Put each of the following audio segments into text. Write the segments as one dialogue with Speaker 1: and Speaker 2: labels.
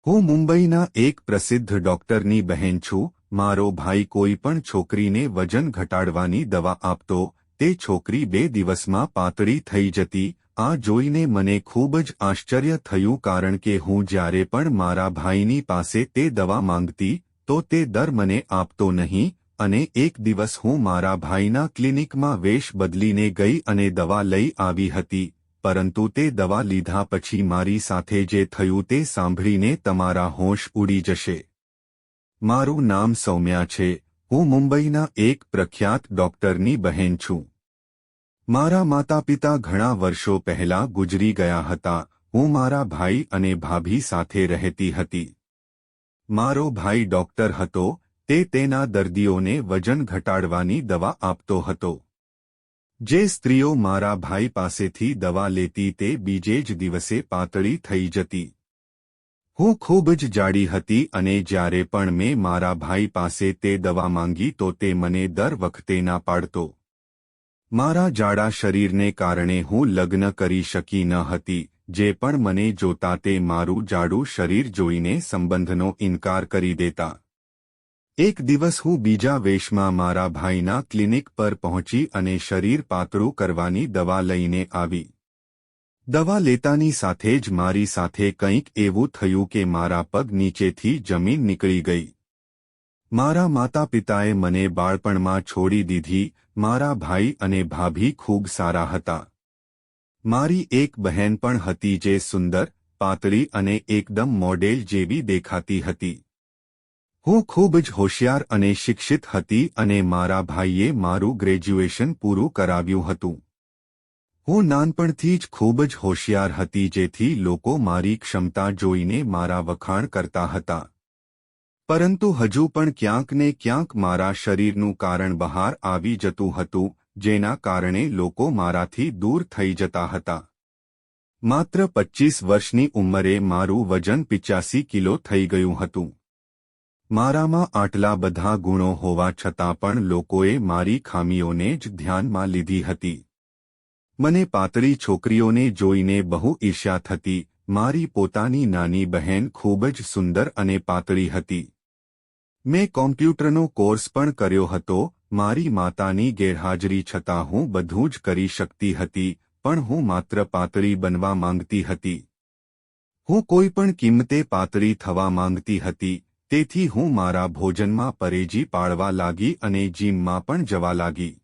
Speaker 1: હું મુંબઈના એક પ્રસિદ્ધ ડોક્ટરની બહેન છું. મારો ભાઈ કોઈ પણ છોકરીને વજન ઘટાડવાની દવા આપતો, તે છોકરી 2 દિવસમાં પાતળી થઈ જતી. આ જોઈને મને ખૂબ જ આશ્ચર્ય થયું, કારણ કે હું જ્યારે પણ મારા ભાઈની પાસે તે દવા માંગતી તો તે દર મને આપતો નહીં. અને એક દિવસ હું મારા ભાઈના ક્લિનિકમાં વેશ બદલીને ગઈ અને દવા લઈ આવી હતી. પરંતુ તે દવા લીધા પછી મારી સાથે જે થયું તે સાંભળીને તમારા હોશ ઉડી જશે. મારું નામ સૌમ્યા છે. હું મુંબઈના એક પ્રખ્યાત ડોક્ટરની બહેન છું. મારા માતાપિતા ઘણા વર્ષો પહેલા ગુજરી ગયા હતા. હું મારા ભાઈ અને ભાભી સાથે રહેતી હતી. મારો ભાઈ ડોક્ટર હતો. તે તેના દર્દીઓને વજન ઘટાડવાની દવા આપતો હતો. જે સ્ત્રીઓ મારા ભાઈ પાસેથી દવા લેતી તે બીજે જ દિવસે પાતળી થઈ જતી. હું ખૂબ જ જાડી હતી અને જ્યારે પણ મેં મારા ભાઈ પાસે તે દવા માંગી તો તે મને દર વખતે ના પાડતો. મારા જાડા શરીરને કારણે હું લગ્ન કરી શકી ન હતી. જે પણ મને જોતા તે મારું જાડું શરીર જોઈને સંબંધનો ઇનકાર કરી દેતા. એક દિવસ હું બીજા વેશમાં મારા ભાઈના ક્લિનિક પર પહોંચી અને શરીર પાતળું કરવાની દવા લઈને આવી. દવા લેતાની સાથે જ મારી સાથે કંઈક એવું થયું કે મારા પગ નીચેથી જમીન નીકળી ગઈ. મારા માતાપિતાએ મને બાળપણમાં છોડી દીધી. મારા ભાઈ અને ભાભી ખૂબ સારા હતા. મારી એક બહેન પણ હતી જે સુંદર, પાતળી અને એકદમ મોડેલ જેવી દેખાતી હતી. હું ખૂબ જ હોશિયાર અને શિક્ષિત હતી અને મારા ભાઈએ મારું ગ્રેજ્યુએશન પૂરું કરાવ્યું હતું. હું નાનપણથી જ ખૂબ જ હોશિયાર હતી, જેથી લોકો મારી ક્ષમતા જોઈને મારા વખાણ કરતા હતા. પરંતુ હજુ પણ ક્યાંક ને ક્યાંક મારા શરીરનું કારણ બહાર આવી જતું હતું, જેના કારણે લોકો મારાથી દૂર થઈ જતા હતા. માત્ર 25 વર્ષની ઉંમરે મારું વજન 85 કિલો થઈ ગયું હતું. મારામાં આટલા બધા ગુણો હોવા છતાં પણ લોકોએ મારી ખામીઓને જ ધ્યાનમાં લીધી હતી. મને પાતળી છોકરીઓને જોઈને બહુ ઈર્ષ્યા થતી. મારી પોતાની નાની બહેન ખૂબ જ સુંદર અને પાતળી હતી. મેં કોમ્પ્યુટરનો કોર્સ પણ કર્યો હતો. મારી માતાની ગેરહાજરી છતાં હું બધું જ કરી શકતી હતી, પણ હું માત્ર પાતળી બનવા માંગતી હતી. હું કોઈ પણ કિંમતે પાતળી થવા માંગતી હતી. તેથી હું મારા ભોજનમાં પરેજી પાળવા લાગી અને જીમમાં પણ જવા લાગી.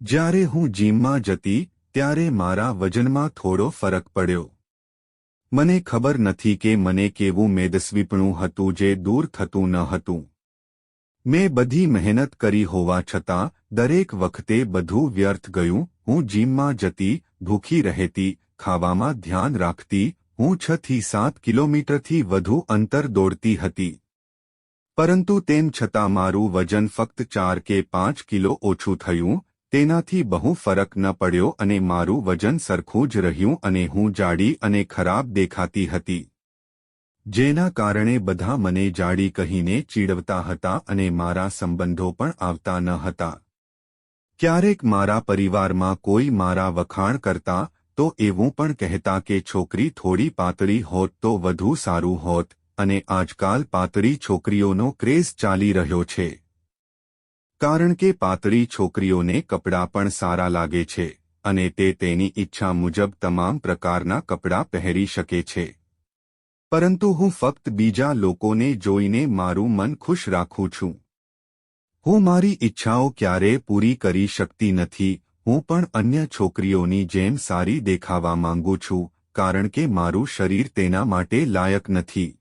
Speaker 1: જ્યારે હું જીમમાં જતી ત્યારે મારા વજનમાં થોડો ફરક પડ્યો. મને ખબર નથી કે મને કેવું મેદસ્વીપણું હતું જે દૂર થતું ન હતું. મેં બધી મહેનત કરી હોવા છતાં દરેક વખતે બધું વ્યર્થ ગયું. હું જીમમાં જતી, ભૂખી રહેતી, ખાવામાં ધ્યાન રાખતી. હું 6 થી 7 કિલોમીટરથી વધુ અંતર દોડતી હતી. પરંતુ તેમ છતાં મારું વજન ફક્ત 4 કે 5 કિલો ઓછું થયું. તેનાથી બહુ ફરક ન પડ્યો અને મારું વજન સરખું જ રહ્યું અને હું જાડી અને ખરાબ દેખાતી હતી. જેના કારણે બધા મને જાડી કહીને ચીડવતા હતા અને મારા સંબંધો પણ આવતા ન હતા. ક્યારેક મારા પરિવારમાં કોઈ મારા વખાણ કરતા તો એવું પણ કહેતા કે છોકરી થોડી પાતળી હોત તો વધુ સારું હોત. અને આજકાલ પાતળી છોકરીઓનો ક્રેઝ ચાલી રહ્યો છે. કારણ કે પાતળી છોકરીઓને કપડાં પણ સારા લાગે છે અને તે તેની ઈચ્છા મુજબ તમામ પ્રકારના કપડાં પહેરી શકે છે. પરંતુ હું ફક્ત બીજા લોકોને જોઈને મારું મન ખુશ રાખું છું. હું મારી ઈચ્છાઓ ક્યારેય પૂરી કરી શકતી નથી. હું પણ અન્ય છોકરીઓની જેમ સારી દેખાવા માંગુ છું, કારણ કે મારું શરીર તેના માટે લાયક નથી.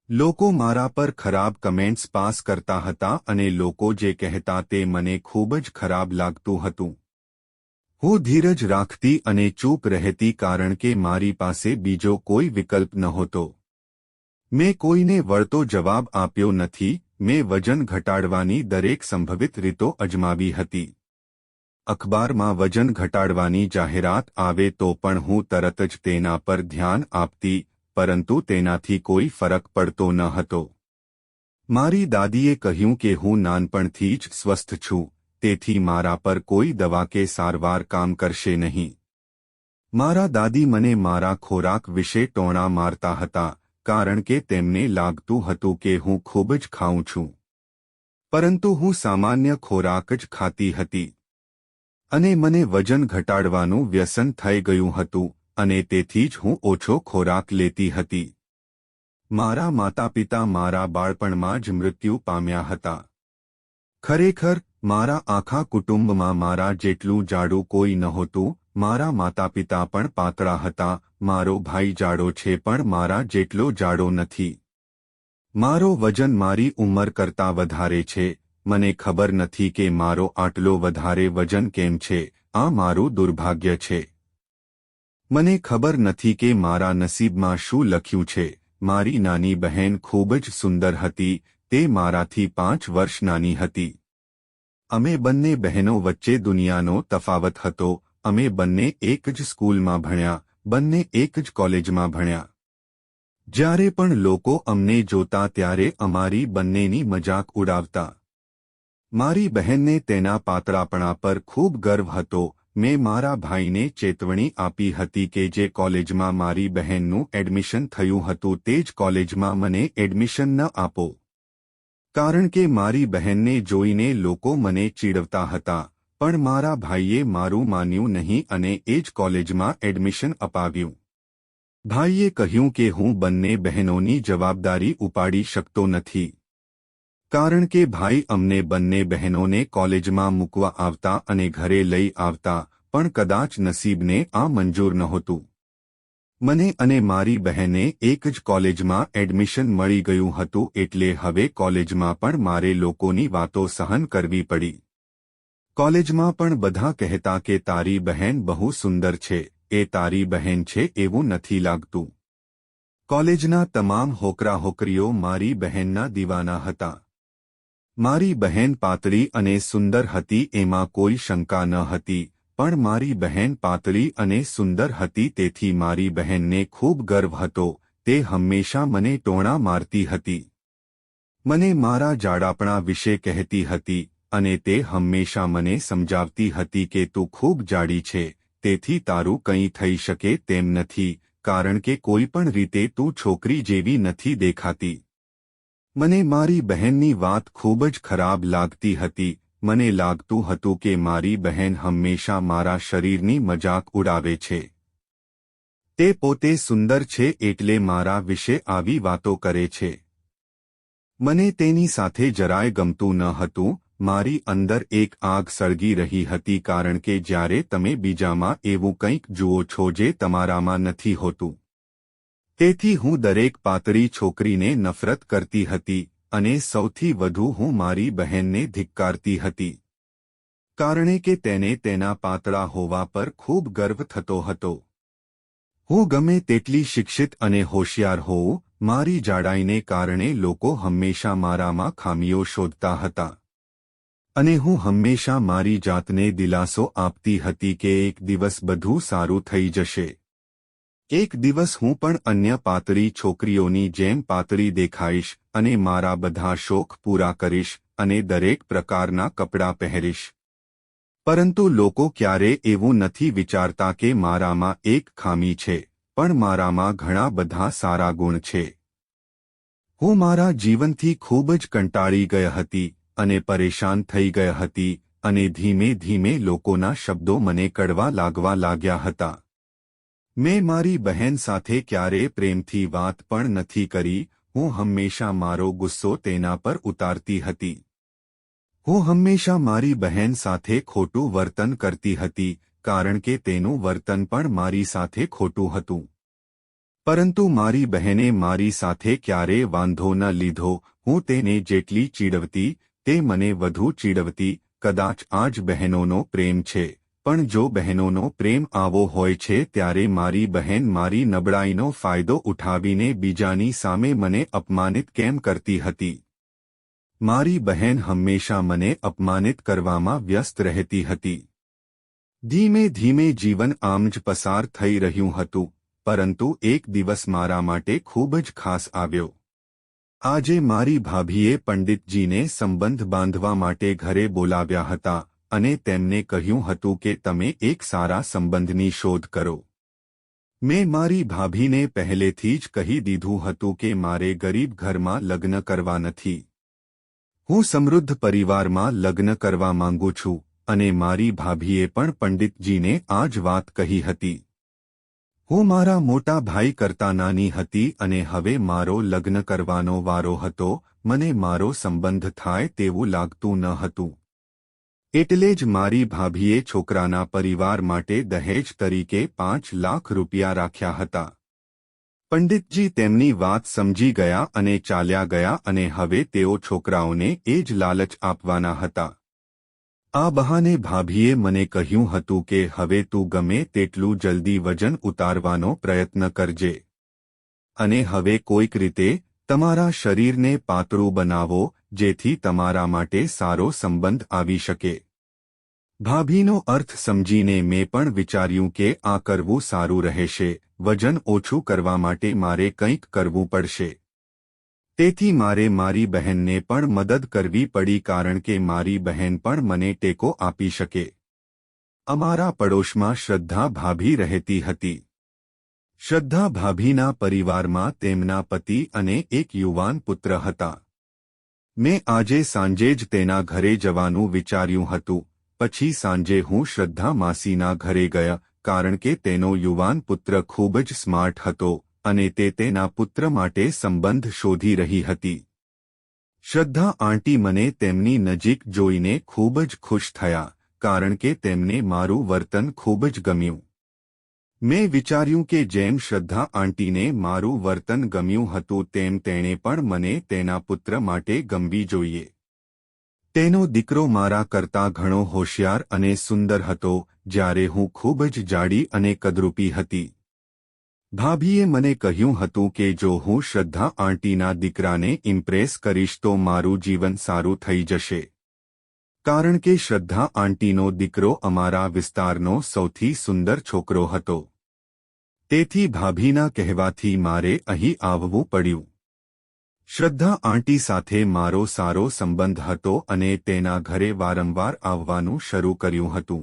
Speaker 1: લોકો મારા પર ખરાબ કમેન્ટ્સ પાસ કરતા હતા અને લોકો જે કહેતા તે મને ખૂબ જ ખરાબ લાગતું હતું. હું ધીરજ રાખતી અને ચૂપ રહેતી, કારણ કે મારી પાસે બીજો કોઈ વિકલ્પ નહોતો. મેં કોઈને વળતો જવાબ આપ્યો નથી. મેં વજન ઘટાડવાની દરેક સંભવિત રીતો અજમાવી હતી. અખબારમાં વજન ઘટાડવાની જાહેરાત આવે તો પણ હું તરત જ તેના પર ધ્યાન આપતી, પરંતુ તેનાથી કોઈ ફરક પડતો ન હતો. મારી દાદીએ કહ્યું કે હું નાનપણથી જ સ્વસ્થ છું, તેથી મારા પર કોઈ દવા કે સારવાર કામ કરશે નહીં. મારા દાદી મને મારા ખોરાક વિશે ટોણા મારતા હતા, કારણ કે તેમને લાગતું હતું કે હું ખૂબ જ ખાઉં છું, પરંતુ હું સામાન્ય ખોરાક જ ખાતી હતી અને મને વજન ઘટાડવાનું વ્યસન થઈ ગયું હતું અને તેથી જ હું ઓછો ખોરાક લેતી હતી. મારા માતાપિતા મારા બાળપણમાં જ મૃત્યુ પામ્યા હતા. ખરેખર મારા આખા કુટુંબમાં મારા જેટલું જાડું કોઈ નહોતું. મારા માતાપિતા પણ પાતળા હતા. મારો ભાઈ જાડો છે પણ મારા જેટલો જાડો નથી. મારો વજન મારી ઉંમર કરતાં વધારે છે. મને ખબર નથી કે મારો આટલો વધારે વજન કેમ છે. આ મારું દુર્ભાગ્ય છે. મને ખબર નથી કે મારા નસીબમાં શું લખ્યું છે. મારી નાની બહેન ખૂબ જ સુંદર હતી. તે મારાથી 5 વર્ષ નાની હતી. અમે બંને બહેનો વચ્ચે દુનિયાનો તફાવત હતો. અમે બંને એક જ સ્કૂલમાં ભણ્યા, બંને એક જ કોલેજમાં ભણ્યા. જ્યારે પણ લોકો અમને જોતા ત્યારે અમારી બંનેની મજાક ઉડાવતા. મારી બહેનને તેના પાતળાપણા પર ખૂબ ગર્વ હતો. મેં મારા ભાઈને ચેતવણી આપી હતી કે જે કોલેજમાં મારી બહેનનું એડમિશન થયું હતું તે જ કોલેજમાં મને એડમિશન ન આપો, કારણ કે મારી બહેનને જોઈને લોકો મને ચીડવતા હતા. પણ મારા ભાઈએ મારું માન્યું નહીં અને એ જ કોલેજમાં એડમિશન અપાવ્યું. ભાઈએ કહ્યું કે હું બંને બહેનોની જવાબદારી ઉપાડી શકતો નથી, કારણ કે ભાઈ અમને બંને બહેનોને કોલેજમાં મૂકવા આવતા અને ઘરે લઈ આવતા, પણ કદાચ નસીબને આ મંજૂર નહોતું. મને અને મારી બહેને એક જ કોલેજમાં એડમિશન મળી ગયું હતું એટલે હવે કોલેજમાં પણ મારે લોકોની વાતો સહન કરવી પડી. કોલેજમાં પણ બધા કહેતા કે તારી બહેન બહુ સુંદર છે, એ તારી બહેન છે એવું નથી લાગતું. કોલેજના તમામ હોકરા હોકરીઓ મારી બહેનના દીવાના હતા. મારી બહેન પાતળી અને સુંદર હતી એમાં કોઈ શંકા ન હતી, પણ મારી બહેન પાતળી અને સુંદર હતી તેથી મારી બહેનને ખૂબ ગર્વ હતો. તે હંમેશા મને ટોણા મારતી હતી. મને મારા જાડાપણા વિશે કહેતી હતી અને તે હંમેશા મને સમજાવતી હતી કે તું ખૂબ જાડી છે, તેથી તારું કંઈ થઈ શકે તેમ નથી, કારણ કે કોઈ પણ રીતે તું છોકરી જેવી નથી દેખાતી. મને મારી બહેનની વાત ખૂબ જ ખરાબ લાગતી હતી. મને લાગતું હતું કે મારી બહેન હંમેશા મારા શરીરની મજાક ઉડાવે છે. તે પોતે સુંદર છે એટલે મારા વિશે આવી વાતો કરે છે. મને તેની સાથે જરાય ગમતું ન હતું. મારી અંદર એક આગ સળગી રહી હતી કારણ કે જ્યારે તમે બીજામાં એવું કંઈક જુઓ છો જે તમારામાં નથી હોતું, તેથી હું દરેક પાતળી છોકરીને નફરત કરતી હતી અને સૌથી વધુ હું મારી બહેનને ધિક્કારતી હતી, કારણ કે તેને તેના પાતળા હોવા પર ખૂબ ગર્વ થતો હતો. હું ગમે તેટલી શિક્ષિત અને હોશિયાર હોઉં, મારી જાડાઈને કારણે લોકો હંમેશા મારામાં ખામીઓ શોધતા હતા અને હું હંમેશા મારી જાતને દિલાસો આપતી હતી કે એક દિવસ બધું સારું થઈ જશે. એક દિવસ હું પણ અન્ય પાતળી છોકરીઓની જેમ પાતળી દેખાઈશ અને મારા બધા શોખ પૂરા કરીશ અને દરેક પ્રકારના કપડાં પહેરીશ. પરંતુ લોકો ક્યારે એવું નથી વિચારતા કે મારામાં એક ખામી છે, પણ મારામાં ઘણા બધા સારા ગુણ છે. હું મારા જીવનથી ખૂબ જ કંટાળી ગઈ હતી અને પરેશાન થઈ ગઈ હતી અને ધીમે ધીમે લોકોના શબ્દો મને કડવા લાગવા લાગ્યા હતા. મેં મારી બહેન સાથે ક્યારેય પ્રેમથી વાત પણ નથી કરી. હું હંમેશા મારો ગુસ્સો તેના પર ઉતારતી હતી. હું હંમેશા મારી બહેન સાથે ખોટું વર્તન કરતી હતી કારણ કે તેનું વર્તન પણ મારી સાથે ખોટું હતું. પરંતુ મારી બહેને મારી સાથે ક્યારેય વાંધો ન લીધો. હું તેને જેટલી ચીડવતી તે મને વધુ ચીડવતી. કદાચ આ જ બહેનોનો પ્રેમ છે, પણ જો બહેનોનો પ્રેમ આવો હોય છે ત્યારે મારી બહેન મારી નબળાઈનો ફાયદો ઉઠાવીને બીજાની સામે મને અપમાનિત કેમ કરતી હતી? મારી બહેન હંમેશા મને અપમાનિત કરવામાં વ્યસ્ત રહેતી હતી. ધીમે ધીમે જીવન આમ જ પસાર થઈ રહ્યું હતું, પરંતુ એક દિવસ મારા માટે ખૂબ જ ખાસ આવ્યો. આજે મારી ભાભીએ પંડિતજીને સંબંધ બાંધવા માટે ઘરે બોલાવ્યા હતા અને તેમને કહ્યું હતું કે તમે એક સારા સંબંધની શોધ કરો. મેં મારી ભાભીને પહેલેથી જ કહી દીધું હતું કે મારે ગરીબ ઘરમાં લગ્ન કરવા નથી. હું સમૃદ્ધ પરિવારમાં લગ્ન કરવા માંગુ છું અને મારી ભાભીએ પણ પંડિતજીને આ જ વાત કહી હતી. હું મારા મોટા ભાઈ કરતાં નાની હતી અને હવે મારો લગ્ન કરવાનો વારો હતો. મને મારો સંબંધ થાય તેવું લાગતું ન હતું. એટલે જ મારી ભાભીએ છોકરાના પરિવાર માટે દહેજ તરીકે 5 લાખ રૂપિયા રાખ્યા હતા. પંડિતજી તેમની વાત સમજી ગયા અને ચાલ્યા ગયા અને હવે તેઓ છોકરાઓને એ જ લાલચ આપવાના હતા. આ બહાને ભાભીએ મને કહ્યું હતું કે હવે તું ગમે તેટલું જલ્દી વજન ઉતારવાનો પ્રયત્ન કરજે અને હવે કોઈક રીતે તમારા શરીરને પાતળું બનાવો જેથી તમારા માટે સારો સંબંધ આવી શકે. ભાભીનો અર્થ સમજીને મેં પણ વિચાર્યું કે આ કરવું સારું રહેશે. વજન ઓછું કરવા માટે મારે કંઈક કરવું પડશે. તેથી મારે મારી બહેનને પણ મદદ કરવી પડી કારણ કે મારી બહેન પણ મને ટેકો આપી શકે. અમારા પડોશમાં શ્રદ્ધા ભાભી રહેતી હતી. શ્રદ્ધા ભાભીના પરિવારમાં તેમના પતિ અને એક યુવાન પુત્ર હતા. મેં આજે સાંજે જ તેના ઘરે જવાનું વિચાર્યું હતું. પછી સાંજે હું શ્રદ્ધા માસીના ઘરે ગયા કારણ કે તેનો યુવાન પુત્ર ખૂબ જ સ્માર્ટ હતો અને તે તેના પુત્ર માટે સંબંધ શોધી રહી હતી. શ્રદ્ધા આંટી મને તેમની નજીક જોઈને ખૂબ જ ખુશ થયા કારણ કે તેમને મારું વર્તન ખૂબ જ ગમ્યું. મેં વિચાર્યું કે જેમ શ્રદ્ધા આંટીને મારું વર્તન ગમ્યું હતું તેમ તેણે પણ મને તેના પુત્ર માટે ગમવી જોઈએ. તેનો દીકરો મારા કરતાં ઘણો હોશિયાર અને સુંદર હતો જ્યારે હું ખૂબ જ જાડી અને કદરૂપી હતી. ભાભીએ મને કહ્યું હતું કે જો હું શ્રદ્ધા આંટીના દીકરાને ઇમ્પ્રેસ કરીશ તો મારું જીવન સારું થઈ જશે. કારણ કે શ્રદ્ધા આંટીનો દીકરો અમારા વિસ્તારનો સૌથી સુંદર છોકરો હતો. તેથી ભાભીના કહેવાથી મારે અહીં આવવું પડ્યું. શ્રદ્ધા આંટી સાથે મારો સારો સંબંધ હતો અને તેના ઘરે વારંવાર આવવાનું શરૂ કર્યું હતું.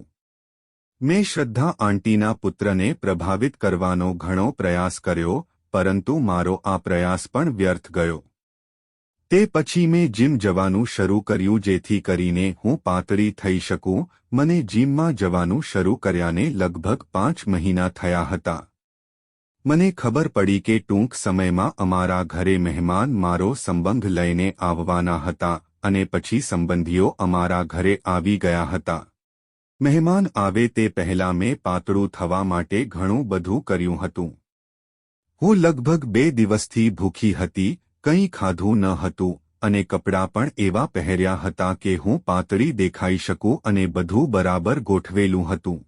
Speaker 1: મેં શ્રદ્ધા આંટીના પુત્રને પ્રભાવિત કરવાનો ઘણો પ્રયાસ કર્યો પરંતુ મારો આ પ્રયાસ પણ વ્યર્થ ગયો. તે પછી મેં જીમ જવાનું શરૂ કર્યું જેથી કરીને હું પાતળી થઈ શકું. મને જીમમાં જવાનું શરૂ કર્યાને લગભગ 5 મહિના થયા હતા. મને ખબર પડી કે ટૂંક સમયમાં અમારા ઘરે મહેમાન મારો સંબંધ લઈને આવવાના હતા અને પછી સંબંધીઓ અમારા ઘરે આવી ગયા હતા. મહેમાન આવે તે પહેલાં મેં પાતળું થવા માટે ઘણું બધું કર્યું હતું. હું લગભગ 2 દિવસથી ભૂખી હતી, કંઈ ખાધું ન હતું અને કપડાં પણ એવા પહેર્યા હતા કે હું પાતળી દેખાઈ શકું અને બધું બરાબર ગોઠવેલું હતું.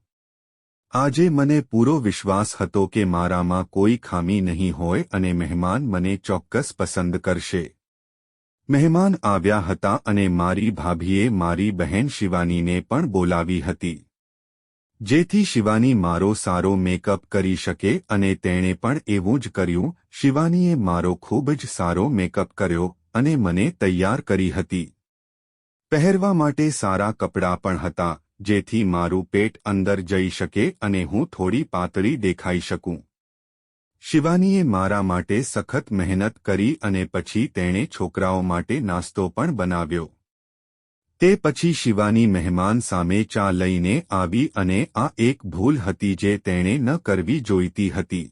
Speaker 1: આજે મને પૂરો વિશ્વાસ હતો કે મારામાં કોઈ ખામી નહીં હોય અને મહેમાન મને ચોક્કસ પસંદ કરશે. મહેમાન આવ્યા હતા અને મારી ભાભીએ મારી બહેન શિવાનીને પણ બોલાવી હતી જેથી શિવાની મારો સારો મેકઅપ કરી શકે અને તેણે પણ એવું જ કર્યું. શિવાનીએ મારો ખૂબ જ સારો મેકઅપ કર્યો અને મને તૈયાર કરી હતી. પહેરવા માટે સારા કપડાં પણ હતા જેથી મારું પેટ અંદર જઈ શકે અને હું થોડી પાતળી દેખાઈ શકું. શિવાનીએ મારા માટે સખત મહેનત કરી અને પછી તેણે છોકરાઓ માટે નાસ્તો પણ બનાવ્યો. તે પછી શિવાની મહેમાન સામે ચા લઈને આવી અને આ એક ભૂલ હતી જે તેણે ન કરવી જોઈતી હતી.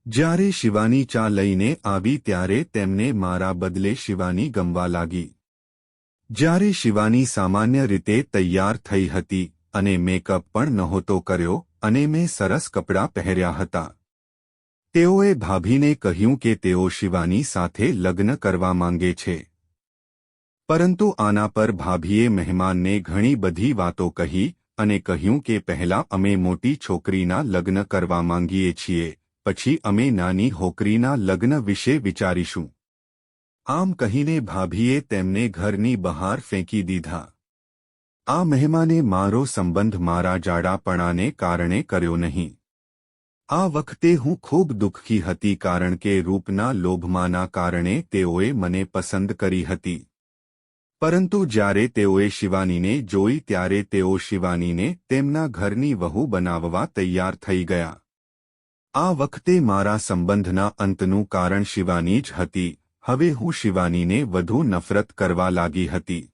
Speaker 1: જ્યારે શિવાની ચા લઈને આવી ત્યારે તેમને મારા બદલે શિવાની ગમવા લાગી. જ્યારે શિવાની સામાન્ય રીતે તૈયાર થઈ હતી અને મેકઅપ પણ નહોતો કર્યો અને મેં સરસ કપડાં પહેર્યા હતા. તેઓએ ભાભીને કહ્યું કે તેઓ શિવાની સાથે લગ્ન કરવા માંગે છે. પરંતુ આના પર ભાભીએ મહેમાનને ઘણી બધી વાતો કહી અને કહ્યું કે પહેલા અમે મોટી છોકરીના લગ્ન કરવા માંગીએ છીએ, પછી અમે નાની છોકરીના લગ્ન વિશે વિચારીશું. આમ કહીને ભાભીએ તેમને ઘરની બહાર ફેંકી દીધા. આ મહેમાને મારો સંબંધ મારા જાડાપણાને કારણે કર્યો નહીં. આ વખતે હું ખૂબ દુઃખી હતી કારણ કે રૂપના લોભમાંના કારણે તેઓએ મને પસંદ કરી હતી. પરંતુ જ્યારે તેઓએ શિવાનીને જોઈ ત્યારે તેઓ શિવાનીને તેમના ઘરની વહુ બનાવવા તૈયાર થઈ ગયા. આ વખતે મારા સંબંધના અંતનું કારણ શિવાની જ હતી. હવે હું શિવાનીને વધુ નફરત કરવા લાગી હતી.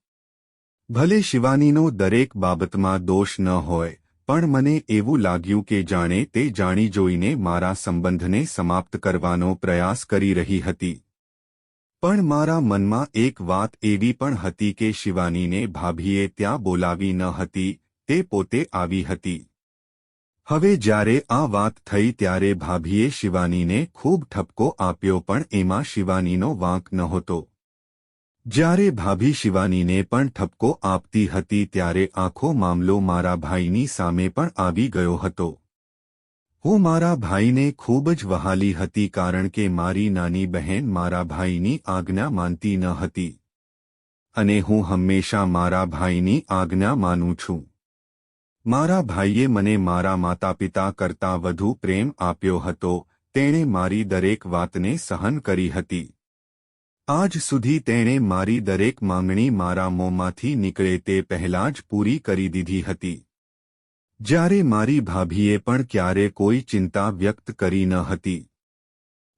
Speaker 1: ભલે શિવાનીનો દરેક બાબતમાં દોષ ન હોય, પણ મને એવું લાગ્યું કે જાણે તે જાણી જોઈને મારા સંબંધને સમાપ્ત કરવાનો પ્રયાસ કરી રહી હતી. પણ મારા મનમાં એક વાત એવી પણ હતી કે શિવાનીને ભાભીએ ત્યાં બોલાવી ન હતી, તે પોતે આવી હતી. હવે જ્યારે આ વાત થઈ ત્યારે ભાભીએ શિવાનીને ખૂબ ઠપકો આપ્યો, પણ એમાં શિવાનીનો વાંક નહોતો. જ્યારે ભાભી શિવાનીને પણ ઠપકો આપતી હતી ત્યારે આખો મામલો મારા ભાઈની સામે પણ આવી ગયો હતો. હું મારા ભાઈને ખૂબ જ વહાલી હતી કારણ કે મારી નાની બહેન મારા ભાઈની આજ્ઞા માનતી ન હતી. અને હું હંમેશા મારા ભાઈની આજ્ઞા માનું છું. મારા ભાઈએ મને મારા માતાપિતા કરતાં વધુ પ્રેમ આપ્યો હતો. તેણે મારી દરેક વાતને સહન કરી હતી. આજ સુધી તેણે મારી દરેક માંગણી મારા મોંમાંથી નીકળે તે પહેલાં જ પૂરી કરી દીધી હતી. જ્યારે મારી ભાભીએ પણ ક્યારે કોઈ ચિંતા વ્યક્ત કરી ન હતી.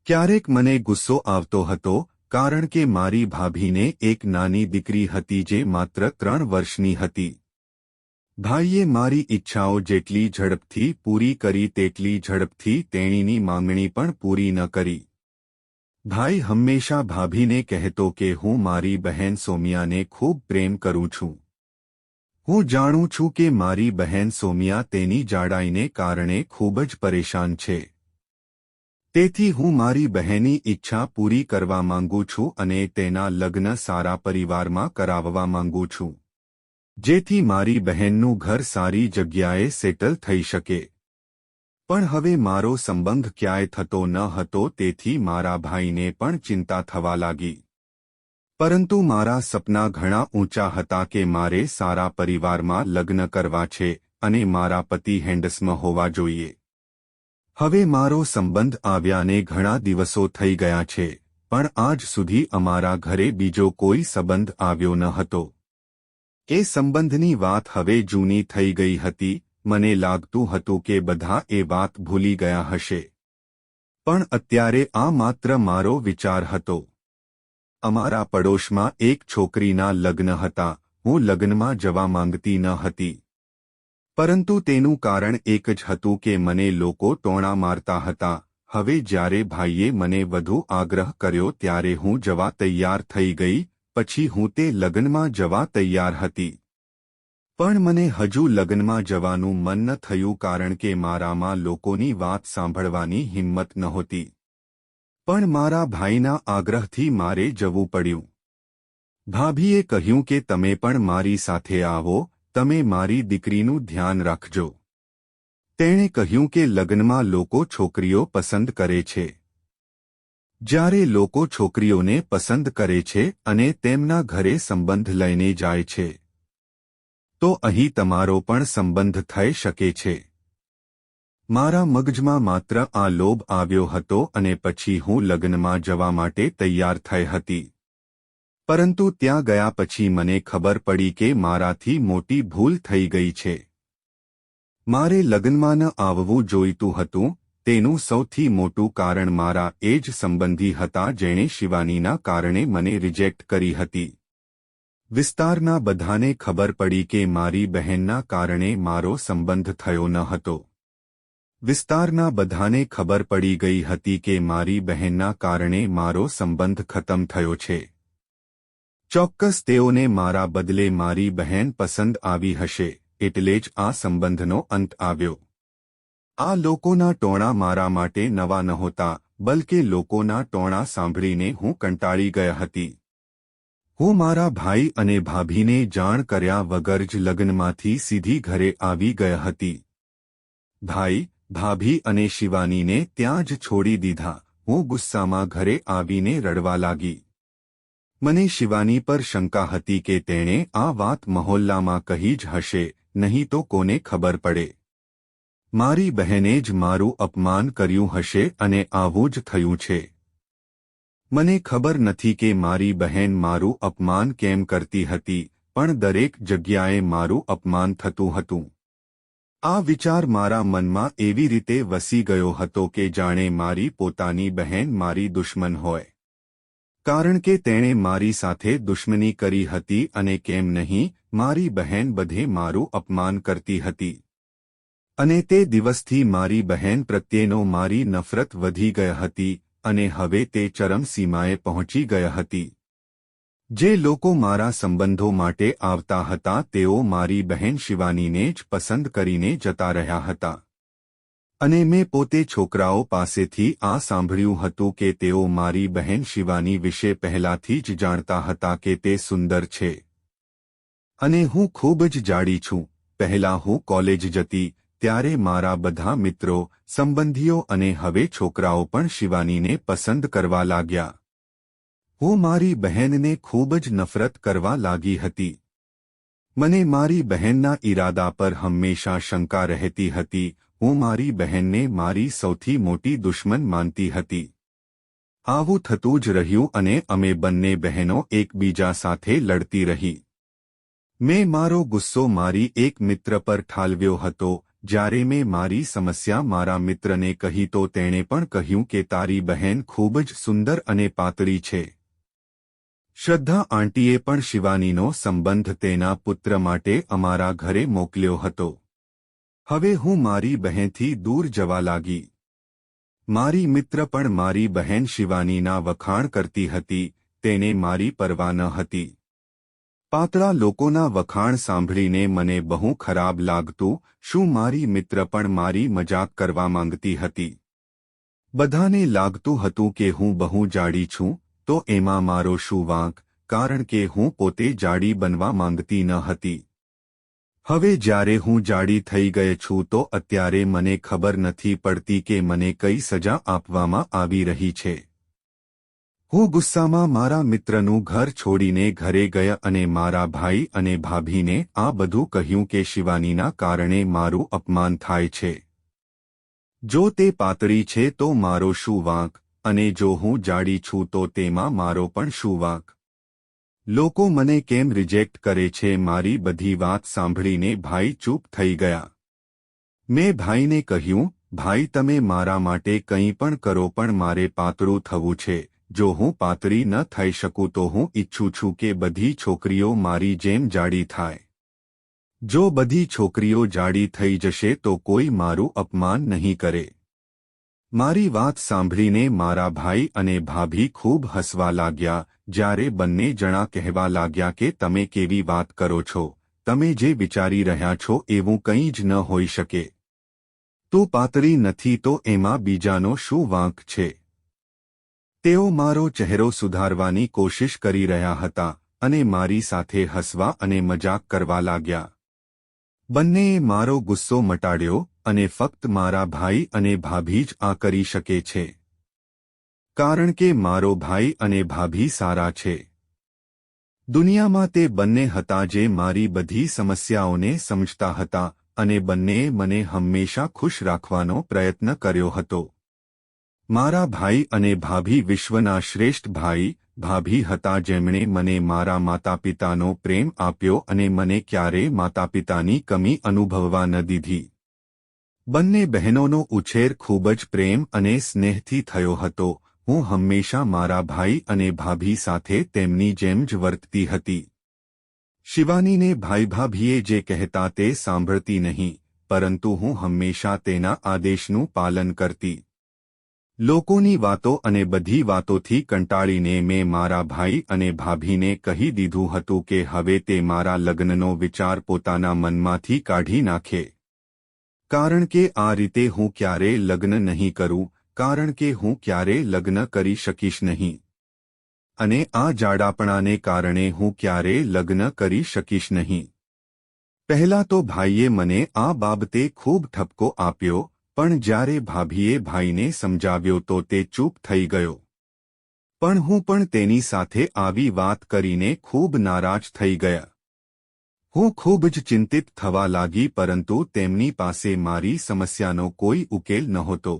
Speaker 1: ક્યારેક મને ગુસ્સો આવતો હતો કારણ કે મારી ભાભીને એક નાની દીકરી હતી જે માત્ર 3 વર્ષની હતી. ભાઈએ મારી ઈચ્છાઓ જેટલી ઝડપથી પૂરી કરી તેટલી ઝડપથી તેણીની માંગણી પણ પૂરી ન કરી. ભાઈ હંમેશા ભાભીને કહેતો કે હું મારી બહેન સોમિયાને ખૂબ પ્રેમ કરું છું. હું જાણું છું કે મારી બહેન સોમિયા તેની જાડાઈને કારણે ખૂબ જ પરેશાન છે. તેથી હું મારી બહેનની ઈચ્છા પૂરી કરવા માંગુ છું અને તેના લગ્ન સારા પરિવારમાં કરાવવા માંગુ છું, જેથી મારી બહેનનું ઘર સારી જગ્યાએ સેટલ થઈ શકે. પણ હવે મારો સંબંધ ક્યાંય થતો ન હતો, તેથી મારા ભાઈને પણ ચિંતા થવા લાગી. પરંતુ મારા સપના ઘણા ઊંચા હતા કે મારે સારા પરિવારમાં લગ્ન કરવા છે અને મારા પતિ હેન્ડસમ હોવા જોઈએ. હવે મારો સંબંધ આવ્યાને ઘણા દિવસો થઈ ગયા છે, પણ આજ સુધી અમારા ઘરે બીજો કોઈ સંબંધ આવ્યો ન હતો. એ સંબંધની વાત હવે જૂની થઈ ગઈ હતી. મને લાગતું હતું કે બધા એ વાત ભૂલી ગયા હશે. પણ અત્યારે આ માત્ર મારો વિચાર હતો. અમારા પડોશમાં એક છોકરીના લગ્ન હતા. હું લગ્નમાં જવા માંગતી ન હતી. પરંતુ તેનું કારણ એક જ હતું કે મને લોકો ટોણા મારતા હતા. હવે જ્યારે ભાઈએ મને વધુ આગ્રહ કર્યો ત્યારે હું જવા તૈયાર થઈ ગઈ. પછી હું તે લગ્નમાં જવા તૈયાર હતી. પણ મને હજુ લગ્નમાં જવાનું મન ન થયું કારણ કે મારામાં લોકોની વાત સાંભળવાની હિંમત નહોતી. પણ મારા ભાઈના આગ્રહથી મારે જવું પડ્યું. ભાભીએ કહ્યું કે તમે પણ મારી સાથે આવો, તમે મારી દીકરીનું ધ્યાન રાખજો. તેણે કહ્યું કે લગ્નમાં લોકો છોકરીઓ પસંદ કરે છે. જ્યારે લોકો છોકરીઓને પસંદ કરે છે અને તેમના ઘરે સંબંધ લઈને જાય છે, તો અહીં તમારો પણ સંબંધ થઈ શકે છે. મારા મગજમાં માત્ર આ લોભ આવ્યો હતો અને પછી હું લગ્નમાં જવા માટે તૈયાર થઈ હતી. પરંતુ ત્યાં ગયા પછી મને ખબર પડી કે મારાથી મોટી ભૂલ થઈ ગઈ છે. મારે લગ્નમાં ન આવવું જોઈતું હતું. તેનું સૌથી મોટું કારણ મારા એ જ સંબંધી હતા જેણે શિવાનીના કારણે મને રિજેક્ટ કરી હતી. વિસ્તારના બધાને ખબર પડી કે મારી બહેનના કારણે મારો સંબંધ થયો ન હતો. વિસ્તારના બધાને ખબર પડી ગઈ હતી કે મારી બહેનના કારણે મારો સંબંધ ખતમ થયો છે. ચોક્કસ તેઓને મારા બદલે મારી બહેન પસંદ આવી હશે, એટલે જ આ સંબંધનો અંત આવ્યો. આ લોકોના ટોણા મારા માટે નવા નહોતા, બલકે લોકોના ટોણા સાંભળીને હું કંટાળી ગઈ હતી. હું મારા ભાઈ અને ભાભીને જાણ કર્યા વગર જ લગ્નમાંથી સીધી ઘરે આવી ગઈ હતી. ભાઈ, ભાભી અને શિવાનીને ત્યાં જ છોડી દીધા. હું ગુસ્સામાં ઘરે આવીને રડવા લાગી. મને શિવાની પર શંકા હતી કે તેણે આ વાત મહોલ્લામાં કહી જ હશે, નહીં તો કોને ખબર પડે. મારી બહેને જ મારું અપમાન કર્યું હશે અને આવું જ થયું છે. મને ખબર નથી કે મારી બહેન મારું અપમાન કેમ કરતી હતી, પણ દરેક જગ્યાએ મારું અપમાન થતું હતું. આ વિચાર મારા મનમાં એવી રીતે વસી ગયો હતો કે જાણે મારી પોતાની બહેન મારી દુશ્મન હોય, કારણ કે તેણે મારી સાથે દુશ્મની કરી હતી અને કેમ નહીં, મારી બહેન બધે મારું અપમાન કરતી હતી. અને તે દિવસથી મારી બહેન પ્રત્યેનો મારી નફરત વધી ગઈ હતી અને હવે તે ચરમસીમાએ પહોંચી ગઈ હતી. જે લોકો મારા સંબંધો માટે આવતા હતા તેઓ મારી બહેન શિવાનીને જ પસંદ કરીને જતા રહ્યા હતા. અને મેં પોતે છોકરાઓ પાસેથી આ સાંભળ્યું હતું કે તેઓ મારી બહેન શિવાની વિશે પહેલાથી જ જાણતા હતા કે તે સુંદર છે અને હું ખૂબ જ જાડી છું. પહેલા હું કોલેજ જતી ત્યારે મારા બધા મિત્રો, સંબંધીઓ અને હવે છોકરાઓ પણ શિવાનીને પસંદ કરવા લાગ્યા. હું મારી બહેનને ખૂબ જ નફરત કરવા લાગી હતી. મને મારી બહેનના ઈરાદા પર હંમેશા શંકા રહેતી હતી. હું મારી બહેનને મારી સૌથી મોટી દુશ્મન માનતી હતી. આવું થતું જ રહ્યું અને અમે બંને બહેનો એકબીજા સાથે લડતી રહી. મેં મારો ગુસ્સો મારી એક મિત્ર પર ઠાલવ્યો હતો. જ્યારે મેં મારી સમસ્યા મારા મિત્રને કહી તો તેણે પણ કહ્યું કે તારી બહેન ખૂબ જ સુંદર અને પાતળી છે. શ્રદ્ધા આંટીએ પણ શિવાનીનો સંબંધ તેના પુત્ર માટે અમારા ઘરે મોકલ્યો હતો. હવે હું મારી બહેનથી દૂર જવા લાગી. મારી મિત્ર પણ મારી બહેન શિવાનીના વખાણ કરતી હતી. તેને મારી પરવા ન હતી. પાતળા લોકોના વખાણ સાંભળીને મને બહુ ખરાબ લાગતું. શું મારી મિત્ર પણ મારી મજાક કરવા માંગતી હતી? બધાને લાગતું હતું કે હું બહુ જાડી છું, તો એમાં મારો શું વાંક, કારણ કે હું પોતે જાડી બનવા માંગતી ન હતી. હવે જ્યારે હું જાડી થઈ ગઈ છું તો અત્યારે મને ખબર નથી પડતી કે મને કઈ સજા આપવામાં આવી રહી છે. હું ગુસ્સામાં મારા મિત્રનું ઘર છોડીને ઘરે ગયા અને મારા ભાઈ અને ભાભીને આ બધું કહ્યું કે શિવાનીના કારણે મારું અપમાન થાય છે. જો તે પાતળી છે તો મારો શું વાંક, અને જો હું જાડી છું તો તેમાં મારો પણ શું વાંક? લોકો મને કેમ રિજેક્ટ કરે છે? મારી બધી વાત સાંભળીને ભાઈ ચૂપ થઈ ગયા. મેં ભાઈને કહ્યું, ભાઈ તમે મારા માટે કંઈ પણ કરો પણ મારે પાતળું થવું છે. જો હું પાતળી ન થઈ શકું તો હું ઈચ્છું છું કે બધી છોકરીઓ મારી જેમ જાડી થાય. જો બધી છોકરીઓ જાડી થઈ જશે તો કોઈ મારું અપમાન નહીં કરે. મારી વાત સાંભળીને મારા ભાઈ અને ભાભી ખૂબ હસવા લાગ્યા. જ્યારે બંને જણા કહેવા લાગ્યા કે તમે કેવી વાત કરો છો, તમે જે વિચારી રહ્યા છો એવું કંઈ જ ન હોઈ શકે. તું પાતળી નથી તો એમાં બીજાનો શું વાંક છે? તેઓ મારો ચહેરો સુધારવાની કોશિશ કરી રહ્યા હતા અને મારી સાથે હસવા અને મજાક કરવા લાગ્યા. બંનેએ મારો ગુસ્સો મટાડ્યો અને ફક્ત મારા ભાઈ અને ભાભી જ આ કરી શકે છે. કારણ કે મારો ભાઈ અને ભાભી સારા છે. દુનિયામાં તે બંને હતા જે મારી બધી સમસ્યાઓને સમજતા હતા અને બંનેએ મને હંમેશા ખુશ રાખવાનો પ્રયત્ન કર્યો હતો. મારા ભાઈ અને ભાભી વિશ્વના શ્રેષ્ઠ ભાઈ ભાભી હતા જેમણે મને મારા માતાપિતાનો પ્રેમ આપ્યો અને મને ક્યારેય માતાપિતાની કમી અનુભવવા ન દીધી. બંને બહેનોનો ઉછેર ખૂબ જ પ્રેમ અને સ્નેહથી થયો હતો. હું હંમેશા મારા ભાઈ અને ભાભી સાથે તેમની જેમ જ વર્તતી હતી. શિવાનીને ભાઈ ભાભીએ જે કહેતા તે સાંભળતી નહીં, પરંતુ હું હંમેશા તેના આદેશનું પાલન કરતી. લોકોની વાતો અને બધી વાતોથી કંટાળીને મેં મારા ભાઈ અને ભાભીને કહી દીધું હતું કે હવે તે મારા લગ્નનો વિચાર પોતાના મનમાંથી કાઢી નાખે. કારણ કે આ રીતે હું ક્યારેય લગ્ન નહીં કરું, કારણ કે હું ક્યારેય લગ્ન કરી શકીશ નહીં. અને આ જાડાપણાને કારણે હું ક્યારેય લગ્ન કરી શકીશ નહીં. પહેલાં તો ભાઈએ મને આ બાબતે ખૂબ ઠપકો આપ્યો, પણ જ્યારે ભાભીએ ભાઈને સમજાવ્યો તો તે ચૂપ થઈ ગયો. પણ હું પણ તેની સાથે આવી વાત કરીને ખૂબ નારાજ થઈ ગયા. હું ખૂબ જ ચિંતિત થવા લાગી પરંતુ તેમની પાસે મારી સમસ્યાનો કોઈ ઉકેલ નહોતો.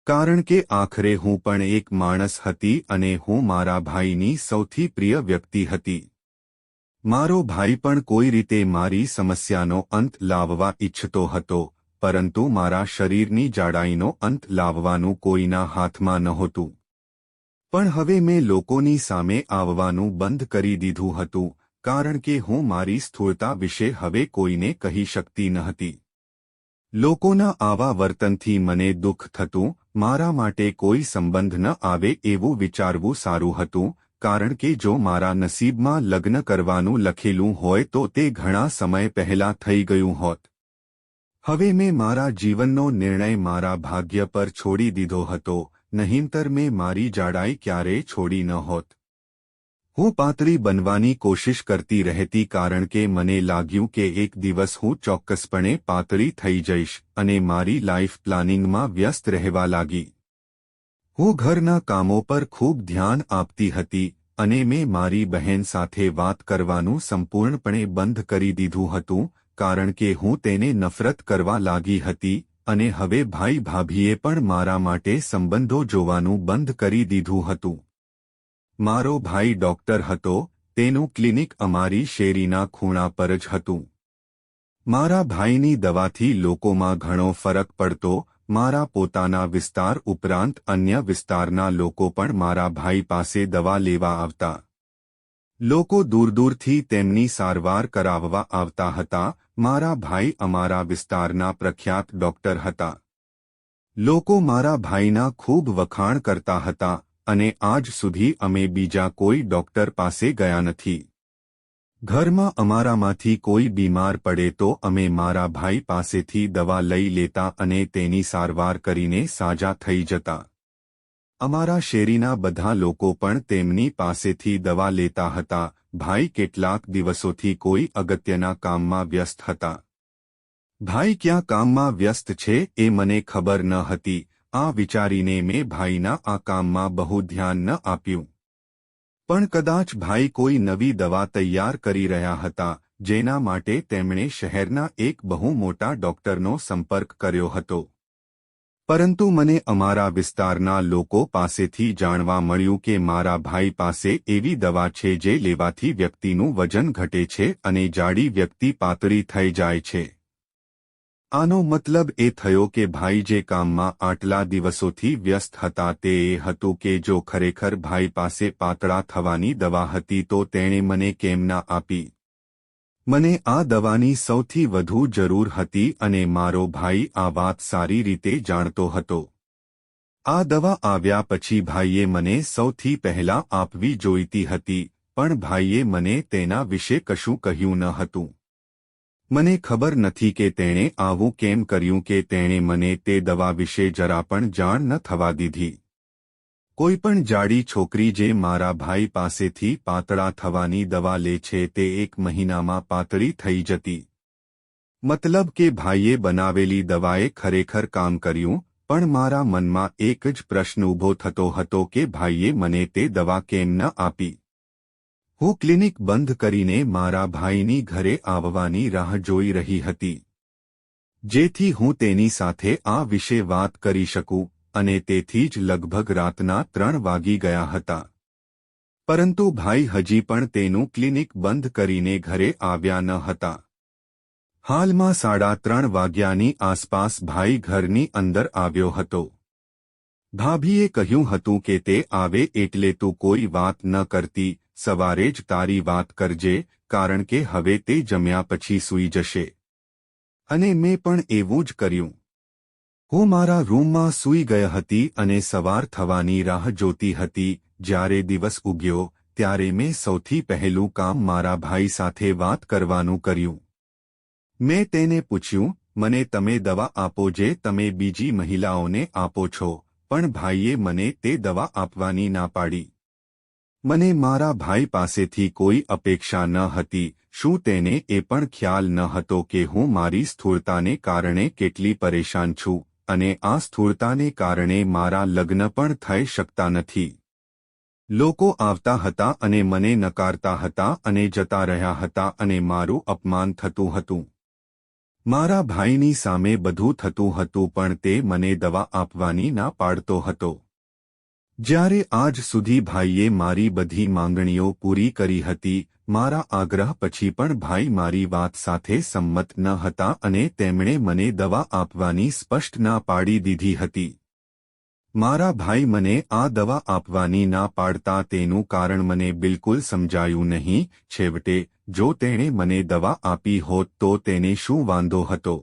Speaker 1: કારણ કે આખરે હું પણ એક માણસ હતી અને હું મારા ભાઈની સૌથી પ્રિય વ્યક્તિ હતી. મારો ભાઈ પણ કોઈ રીતે મારી સમસ્યાનો અંત લાવવા ઈચ્છતો હતો, પરંતુ મારા શરીરની જાડાઈનો અંત લાવવાનું કોઈના હાથમાં નહોતું. પણ હવે મેં લોકોની સામે આવવાનું બંધ કરી દીધું હતું, કારણ કે હું મારી સ્થૂળતા વિશે હવે કોઈને કહી શકતી ન હતી. લોકોના આવા વર્તનથી મને દુઃખ થતું. મારા માટે કોઈ સંબંધ ન આવે એવું વિચારવું સારું હતું, કારણ કે જો મારા નસીબમાં લગ્ન કરવાનું લખેલું હોય તો તે ઘણા સમય પહેલા થઈ ગયું હોત. હવે મેં મારા જીવનનો નિર્ણય મારા ભાગ્ય પર છોડી દીધો હતો, નહીંતર મેં મારી જાડાઈ ક્યારેય છોડી ન હોત. હું પાતળી બનવાની કોશિશ કરતી રહેતી, કારણ કે મને લાગ્યું કે એક દિવસ હું ચોક્કસપણે પાતળી થઈ જઈશ અને મારી લાઈફ પ્લાનિંગમાં વ્યસ્ત રહેવા લાગી. હું ઘરના કામો પર ખૂબ ધ્યાન આપતી હતી અને મેં મારી બહેન સાથે વાત કરવાનું સંપૂર્ણપણે બંધ કરી દીધું હતું, કારણ કે હું તેને નફરત કરવા લાગી હતી અને હવે ભાઈ ભાભીએ પણ મારા માટે સંબંધો જોવાનું બંધ કરી દીધું હતું. મારો ભાઈ ડોક્ટર હતો, તેનું ક્લિનિક અમારી શેરીના ખૂણા પર જ હતું. મારા ભાઈની દવાથી લોકોમાં ઘણો ફરક પડતો. મારા પોતાના વિસ્તાર ઉપરાંત અન્ય વિસ્તારના લોકો પણ મારા ભાઈ પાસે દવા લેવા આવતા. લોકો દૂર દૂરથી તેમની સારવાર કરાવવા આવતા હતા. મારા ભાઈ અમારા વિસ્તારના પ્રખ્યાત ડોક્ટર હતા. લોકો મારા ભાઈના ખૂબ વખાણ કરતા હતા અને આજ સુધી અમે બીજા કોઈ ડોક્ટર પાસે ગયા નથી. ઘરમાં અમારામાંથી કોઈ બીમાર પડે તો અમે મારા ભાઈ પાસેથી દવા લઈ લેતા અને તેની સારવાર કરીને સાજા થઈ જતા. અમારા શેરીના બધા લોકો પણ તેમની પાસેથી દવા લેતા હતા. ભાઈ કેટલાક દિવસોથી કોઈ અગત્યના કામમાં વ્યસ્ત હતા. ભાઈ ક્યાં કામમાં વ્યસ્ત છે એ મને ખબર ન હતી. આ વિચારીને મેં ભાઈના આ કામમાં બહુ ધ્યાન ન આપ્યું. પણ કદાચ ભાઈ કોઈ નવી દવા તૈયાર કરી રહ્યા હતા, જેના માટે તેમણે શહેરના એક બહુ મોટા ડોક્ટરનો સંપર્ક કર્યો હતો. પરંતુ મને અમારા વિસ્તારના લોકો પાસેથી જાણવા મળ્યું કે મારા ભાઈ પાસે એવી દવા છે જે લેવાથી વ્યક્તિનું વજન ઘટે છે અને જાડી વ્યક્તિ પાતળી થઈ જાય છે. આનો મતલબ એ થયો કે ભાઈ જે કામમાં આટલા દિવસોથી વ્યસ્ત હતા તે એ હતું કે જો ખરેખર ભાઈ પાસે પાતળા થવાની દવા હતી તો તેણે મને કેમ ના આપી. મને આ દવાની સૌથી વધુ જરૂર હતી અને મારો ભાઈ આ વાત સારી રીતે જાણતો હતો. આ દવા આવ્યા પછી ભાઈએ મને સૌથી પહેલા આપવી જોઈતી હતી, પણ ભાઈએ મને તેના વિશે કશું કહ્યું ન હતું. મને ખબર નથી કે તેણે આવું કેમ કર્યું કે તેણે મને તે દવા વિશે જરા પણ જાણ ન થવા દીધી. કોઈ પણ જાડી છોકરી જે મારા ભાઈ પાસેથી પાતળા થવાની દવા લે છે તે 1 મહિનામાં પાતળી થઈ જતી. મતલબ કે ભાઈએ બનાવેલી દવાએ ખરેખર કામ કર્યું, પણ મારા મનમાં એક જ પ્રશ્ન ઊભો થતો હતો કે ભાઈએ મને તે દવા કેમ ન આપી. હું ક્લિનિક બંધ કરીને મારા ભાઈની ઘરે આવવાની રાહ જોઈ રહી હતી, જેથી હું તેની સાથે આ વિશે વાત કરી શકું, અને તેથી જ લગભગ રાતના 3 વાગી ગયા હતા. પરંતુ ભાઈ હજી પણ તેનું ક્લિનિક બંધ કરીને ઘરે આવ્યા ન હતા. હાલમાં 3:30 વાગ્યાની આસપાસ ભાઈ ઘરની અંદર આવ્યો હતો. ભાભીએ કહ્યું હતું કે તે આવે એટલે તું કોઈ વાત ન કરતી, સવારે જ તારી વાત કરજે, કારણ કે હવે તે જમ્યા પછી સૂઈ જશે. અને મેં પણ એવું જ કર્યું. હું મારા રૂમમાં સૂઈ ગઈ હતી અને સવાર થવાની રાહ જોતી હતી. જ્યારે દિવસ ઉગ્યો ત્યારે મેં સૌથી પહેલું કામ મારા ભાઈ સાથે વાત કરવાનું કર્યું. મેં તેને પૂછ્યું, મને તમે દવા આપો જે તમે બીજી મહિલાઓને આપો છો, પણ ભાઈએ મને તે દવા આપવાની ના પાડી. મને મારા ભાઈ પાસેથી કોઈ અપેક્ષા ન હતી. શું તેને એ પણ ખ્યાલ ન હતો કે હું મારી સ્થૂળતાને કારણે કેટલી પરેશાન છું અને આ સ્થૂળતાને કારણે મારા લગ્ન પણ થઈ શકતા નથી. લોકો આવતા હતા અને મને નકારતા હતા અને જતા રહ્યા હતા અને મારું અપમાન થતું હતું. મારા ભાઈની સામે બધું થતું હતું, પણ તે મને દવા આપવાની ના પાડતો હતો. જ્યારે આજ સુધી ભાઈએ મારી બધી માંગણીઓ પૂરી કરી હતી, મારા આગ્રહ પછી પણ ભાઈ મારી વાત સાથે સંમત ન હતા અને તેમણે મને દવા આપવાની સ્પષ્ટ ના પાડી દીધી હતી. મારા ભાઈ મને આ દવા આપવાની ના પાડતા તેનું કારણ મને બિલકુલ સમજાયું નહીં. છેવટે જો તેણે મને દવા આપી હોત તો તેને શું વાંધો હતો?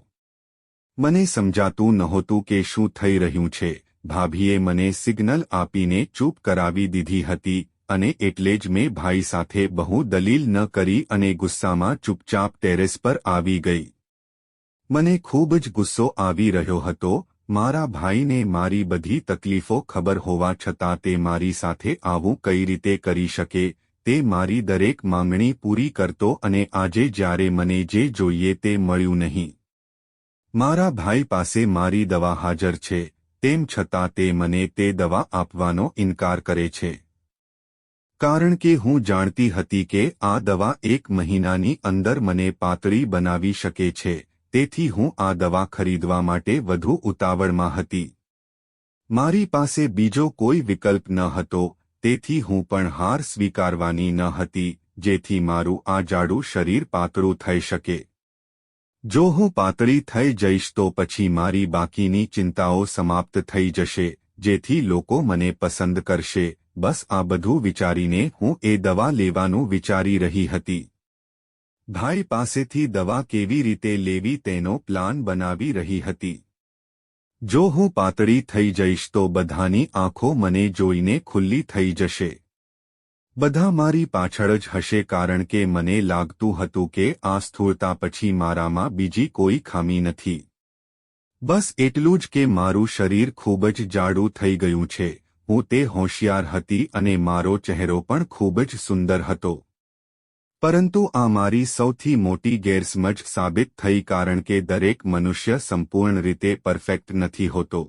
Speaker 1: મને સમજાતું નહોતું કે શું થઈ રહ્યું છે. ભાભીએ મને સિગ્નલ આપીને ચૂપ કરાવી દીધી હતી અને એટલે જ મેં ભાઈ સાથે બહુ દલીલ ન કરી અને ગુસ્સામાં ચૂપચાપ ટેરેસ પર આવી ગઈ. મને ખૂબ જ ગુસ્સો આવી રહ્યો હતો. મારા ભાઈને મારી બધી તકલીફો ખબર હોવા છતાં તે મારી સાથે આવું કઈ રીતે કરી શકે? તે મારી દરેક માંગણી પૂરી કરતો અને આજે જ્યારે મને જે જોઈએ તે મળ્યું નહીં. મારા ભાઈ પાસે મારી દવા હાજર છે, તેમ છતાં તે મને તે દવા આપવાનો ઇનકાર કરે છે. કારણ કે હું જાણતી હતી કે આ દવા 1 મહિનાની અંદર મને પાતળી બનાવી શકે છે, તેથી હું આ દવા ખરીદવા માટે વધુ ઉતાવળમાં હતી. મારી પાસે બીજો કોઈ વિકલ્પ ન હતો, તેથી હું પણ હાર સ્વીકારવાની ન હતી, જેથી મારું આ જાડું શરીર પાતળું થઈ શકે. જો હું પાતળી થઈ જઈશ તો પછી મારી બાકીની ચિંતાઓ સમાપ્ત થઈ જશે, જેથી લોકો મને પસંદ કરશે. બસ આ બધું વિચારીને હું એ દવા લેવાનું વિચારી રહી હતી. ભાઈ પાસેથી દવા કેવી રીતે લેવી તેનો પ્લાન બનાવી રહી હતી. જો હું પાતળી થઈ જઈશ તો બધાની આંખો મને જોઈને ખુલ્લી થઈ જશે. બધા મારી પાછળ જ હશે કારણ કે મને લાગતું હતું કે આ સ્થૂળતા પછી મારામાં બીજી કોઈ ખામી નથી. બસ એટલું જ કે મારું શરીર ખૂબ જ જાડું થઈ ગયું છે. હું તે હોશિયાર હતી અને મારો ચહેરો પણ ખૂબ જ સુંદર હતો. પરંતુ આ મારી સૌથી મોટી ગેરસમજ સાબિત થઈ કારણ કે દરેક મનુષ્ય સંપૂર્ણ રીતે પરફેક્ટ નથી હોતો.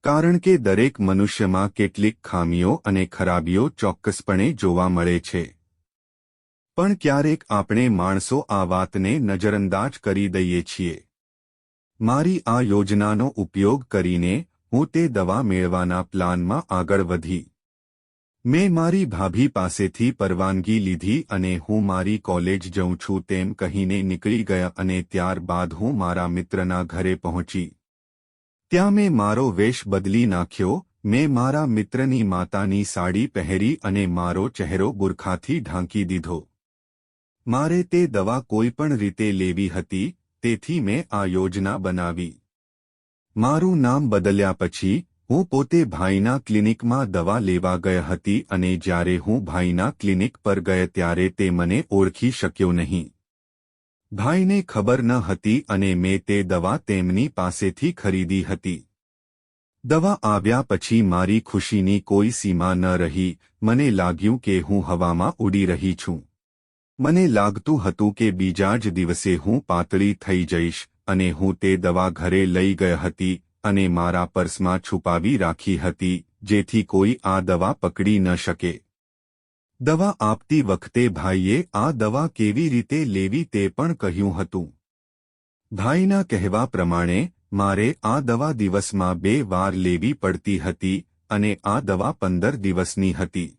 Speaker 1: કારણ કે દરેક મનુષ્યમાં કેટલીક ખામીઓ અને ખરાબીઓ ચોક્કસપણે જોવા મળે છે. પણ ક્યારેક આપણે માણસો આ વાતને નજરઅંદાજ કરી દઈએ છીએ. મારી આ યોજનાનો ઉપયોગ કરીને હું તે દવા મેળવવાના પ્લાનમાં આગળ વધી. મેં મારી ભાભી પાસેથી પરવાનગી લીધી અને હું મારી કોલેજ જઉં છું તેમ કહીને નીકળી ગયા અને ત્યારબાદ હું મારા મિત્રના ઘરે પહોંચી. ત્યાં મેં મારો વેશ બદલી નાખ્યો. મેં મારા મિત્રની માતાની સાડી પહેરી અને મારો ચહેરો બુરખાથી ઢાંકી દીધો. મારે તે દવા કોઈ પણ રીતે લેવી હતી, તેથી મેં આ યોજના બનાવી. મારું નામ બદલ્યા પછી હું પોતે ભાઈના ક્લિનિકમાં દવા લેવા ગઈ હતી અને જ્યારે હું ભાઈના ક્લિનિક પર ગયો ત્યારે તે મને ઓળખી શક્યો નહીં. ભાઈને ખબર ન હતી અને મેં તે દવા તેમની પાસેથી ખરીદી હતી. દવા આવ્યા પછી મારી ખુશીની કોઈ સીમા ન રહી. મને લાગ્યું કે હું હવામાં ઉડી રહી છું. મને લાગતું હતું કે બીજા જ દિવસે હું પાતળી થઈ જઈશ અને હું તે દવા ઘરે લઈ ગઈ હતી અને મારા પર્સમાં છુપાવી રાખી હતી, જેથી કોઈ આ દવા પકડી ન શકે. દવા આપતી વખતે ભાઈએ આ દવા કેવી રીતે લેવી તે પણ કહ્યું હતું. ભાઈના કહેવા પ્રમાણે મારે આ દવા દિવસમાં 2 વાર લેવી પડતી હતી અને આ દવા 15 દિવસની હતી.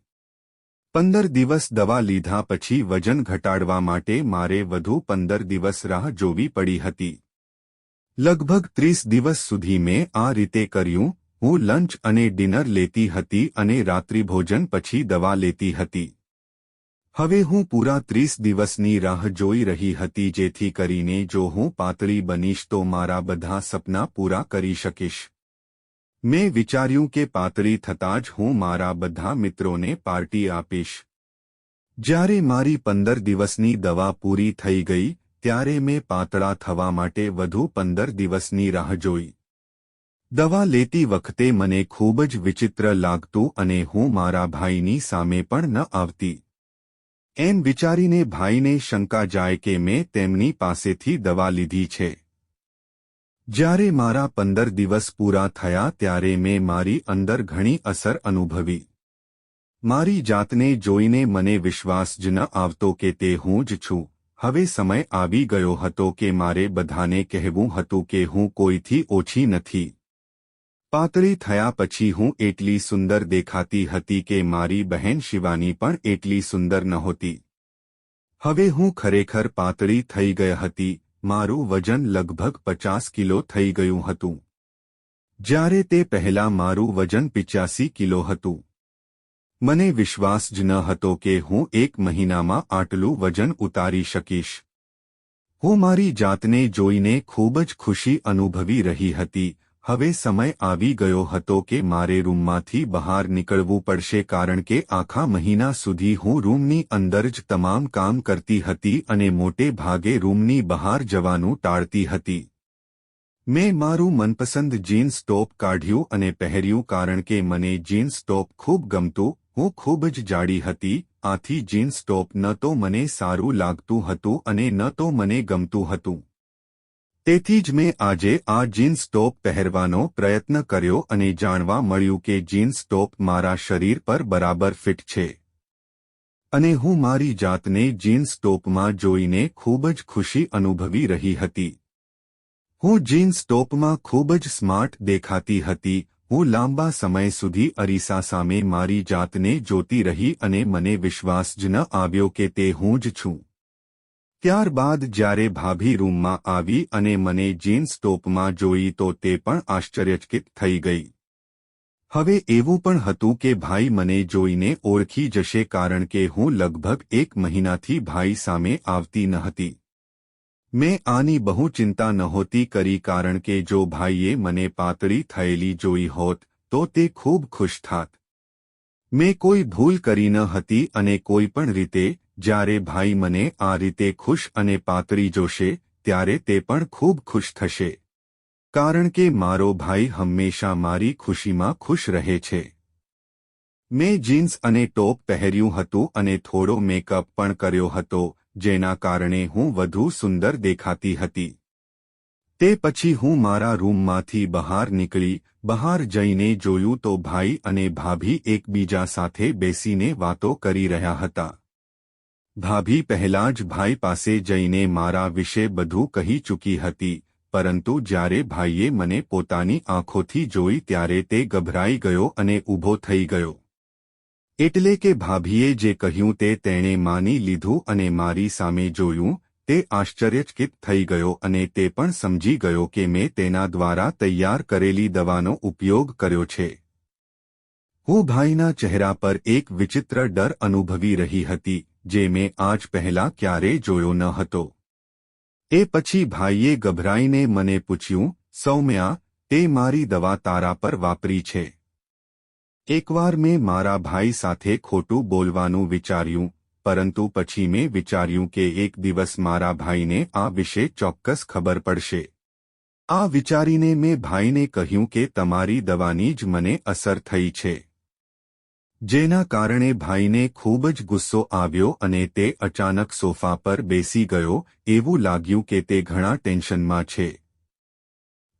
Speaker 1: 15 દિવસ દવા લીધા પછી વજન ઘટાડવા માટે મારે વધુ 15 દિવસ રાહ જોવી પડી હતી. લગભગ 30 દિવસ સુધી મેં આ રીતે કર્યું. હું લંચ અને ડિનર લેતી હતી અને રાત્રિભોજન પછી દવા લેતી હતી. હવે હું પૂરા 30 દિવસની રાહ જોઈ રહી હતી જેથી કરીને જો હું પાતળી બનીશ તો મારા બધા સપના પૂરા કરી શકીશ. મેં વિચાર્યું કે પાતળી થતાં જ હું મારા બધા મિત્રોને પાર્ટી આપીશ. જ્યારે મારી 15 દિવસની દવા પૂરી થઈ ગઈ ત્યારે મેં પાતળા થવા માટે વધુ 15 દિવસની રાહ જોઈ. દવા લેતી વખતે મને ખૂબ જ વિચિત્ર લાગતું અને હું મારા ભાઈની સામે પણ ન આવતી. એમ વિચારીને ભાઈને શંકા જાય કે મેં તેમની પાસેથી દવા લીધી છે. જ્યારે મારા 15 દિવસ પૂરા થયા ત્યારે મેં મારી અંદર ઘણી અસર અનુભવી. મારી જાતને જોઈને મને વિશ્વાસ જ ન આવતો કે તે હું જ છું. હવે સમય આવી ગયો હતો કે મારે બધાને કહેવું હતું કે હું કોઈથી ઓછી નથી. પાતળી થયા પછી હું એટલી સુંદર દેખાતી હતી કે મારી બહેન શિવાની પણ એટલી સુંદર નહોતી. હવે હું ખરેખર પાતળી થઈ ગઈ હતી. મારું વજન લગભગ 50 કિલો થઈ ગયું હતું, જ્યારે તે પહેલા મારું વજન 85 કિલો હતું. મને વિશ્વાસ જ ન હતો કે હું 1 મહિનામાં આટલું વજન ઉતારી શકીશ. હું મારી જાતને જોઈને ખૂબ જ ખુશી અનુભવી રહી હતી. હવે સમય આવી ગયો હતો કે મારે રૂમમાંથી બહાર નીકળવું પડશે, કારણ કે આખા મહિના સુધી હું રૂમની અંદર જ તમામ કામ કરતી હતી અને મોટે ભાગે રૂમની બહાર જવાનું ટાળતી હતી. મેં મારું મનપસંદ જીન્સ ટોપ કાઢ્યું અને પહેર્યું, કારણ કે મને જીન્સ ટોપ ખૂબ ગમતું. હું ખૂબ જ જાડી હતી, આથી જીન્સ ટોપ ન તો મને સારું લાગતું હતું અને ન તો મને ગમતું હતું. તેથી જ મેં આજે આ જીન્સ ટોપ પહેરવાનો પ્રયત્ન કર્યો અને જાણવા મળ્યું કે જીન્સ ટોપ મારા શરીર પર બરાબર ફિટ છે. અને હું મારી જાતને જીન્સ ટોપમાં જોઈને ખૂબ જ ખુશી અનુભવી રહી હતી. હું જીન્સ ટોપમાં ખૂબ જ સ્માર્ટ દેખાતી હતી. હું લાંબા સમય સુધી અરીસા સામે મારી જાતને જોતી રહી અને મને વિશ્વાસ જ ન આવ્યો કે તે હું જ છું. ત્યારબાદ જ્યારે ભાભી રૂમમાં આવી અને મને જીન્સ ટોપમાં જોઈ તો તે પણ આશ્ચર્યચકિત થઈ ગઈ. હવે એવું પણ હતું કે ભાઈ મને જોઈને ઓળખી જશે, કારણ કે હું લગભગ 1 મહિનાથી ભાઈ સામે આવતી ન હતી. મેં આની બહુ ચિંતા નહોતી કરી, કારણ કે જો ભાઈએ મને પાતળી થયેલી જોઈ હોત તો તે ખૂબ ખુશ થાત. મેં કોઈ ભૂલ કરી ન હતી અને કોઈ પણ રીતે જ્યારે ભાઈ મને આ રીતે ખુશ અને પાતળી જોશે ત્યારે તે પણ ખૂબ ખુશ થશે, કારણ કે મારો ભાઈ હંમેશા મારી ખુશીમાં ખુશ રહે છે. મેં જીન્સ અને ટોપ પહેર્યું હતું અને થોડો મેકઅપ પણ કર્યો હતો, જેના કારણે હું વધુ સુંદર દેખાતી હતી. તે પછી હું મારા રૂમમાંથી બહાર નીકળી. બહાર જઈને જોયું તો ભાઈ અને ભાભી એકબીજા સાથે બેસીને વાતો કરી રહ્યા હતા. ભાભી પહેલા જ ભાઈ પાસે જઈને મારા વિશે બધું કહી ચૂકી હતી, પરંતુ જ્યારે ભાઈએ મને પોતાની આંખોથી જોઈ ત્યારે તે ગભરાઈ ગયો અને ઊભો થઈ ગયો. એટલે કે ભાભીએ જે કહ્યું તે તેણે માની લીધું અને મારી સામે જોયું. તે આશ્ચર્યચકિત થઈ ગયો અને તે પણ સમજી ગયો કે મેં તેના દ્વારા તૈયાર કરેલી દવાનો ઉપયોગ કર્યો છે. હું ભાઈના ચહેરા પર એક વિચિત્ર ડર અનુભવી રહી હતી, જે મેં આજ પહેલા ક્યારેય જોયો ન હતો. એ પછી ભાઈએ ગભરાઈને મને પૂછ્યું, સૌમ્યા, તે મારી દવા તારા પર વાપરી છે? એકવાર મેં મારા ભાઈ સાથે ખોટું બોલવાનું વિચાર્યું, પરંતુ પછી મેં વિચાર્યું કે એક દિવસ મારા ભાઈને આ વિશે ચોક્કસ ખબર પડશે. આ વિચારીને મેં ભાઈને કહ્યું કે તમારી દવાની જ મને અસર થઈ છે. જેના કારણે ભાઈને ખૂબ જ ગુસ્સો આવ્યો અને તે અચાનક સોફા પર બેસી ગયો. એવું લાગ્યું કે તે ઘણા ટેન્શનમાં છે.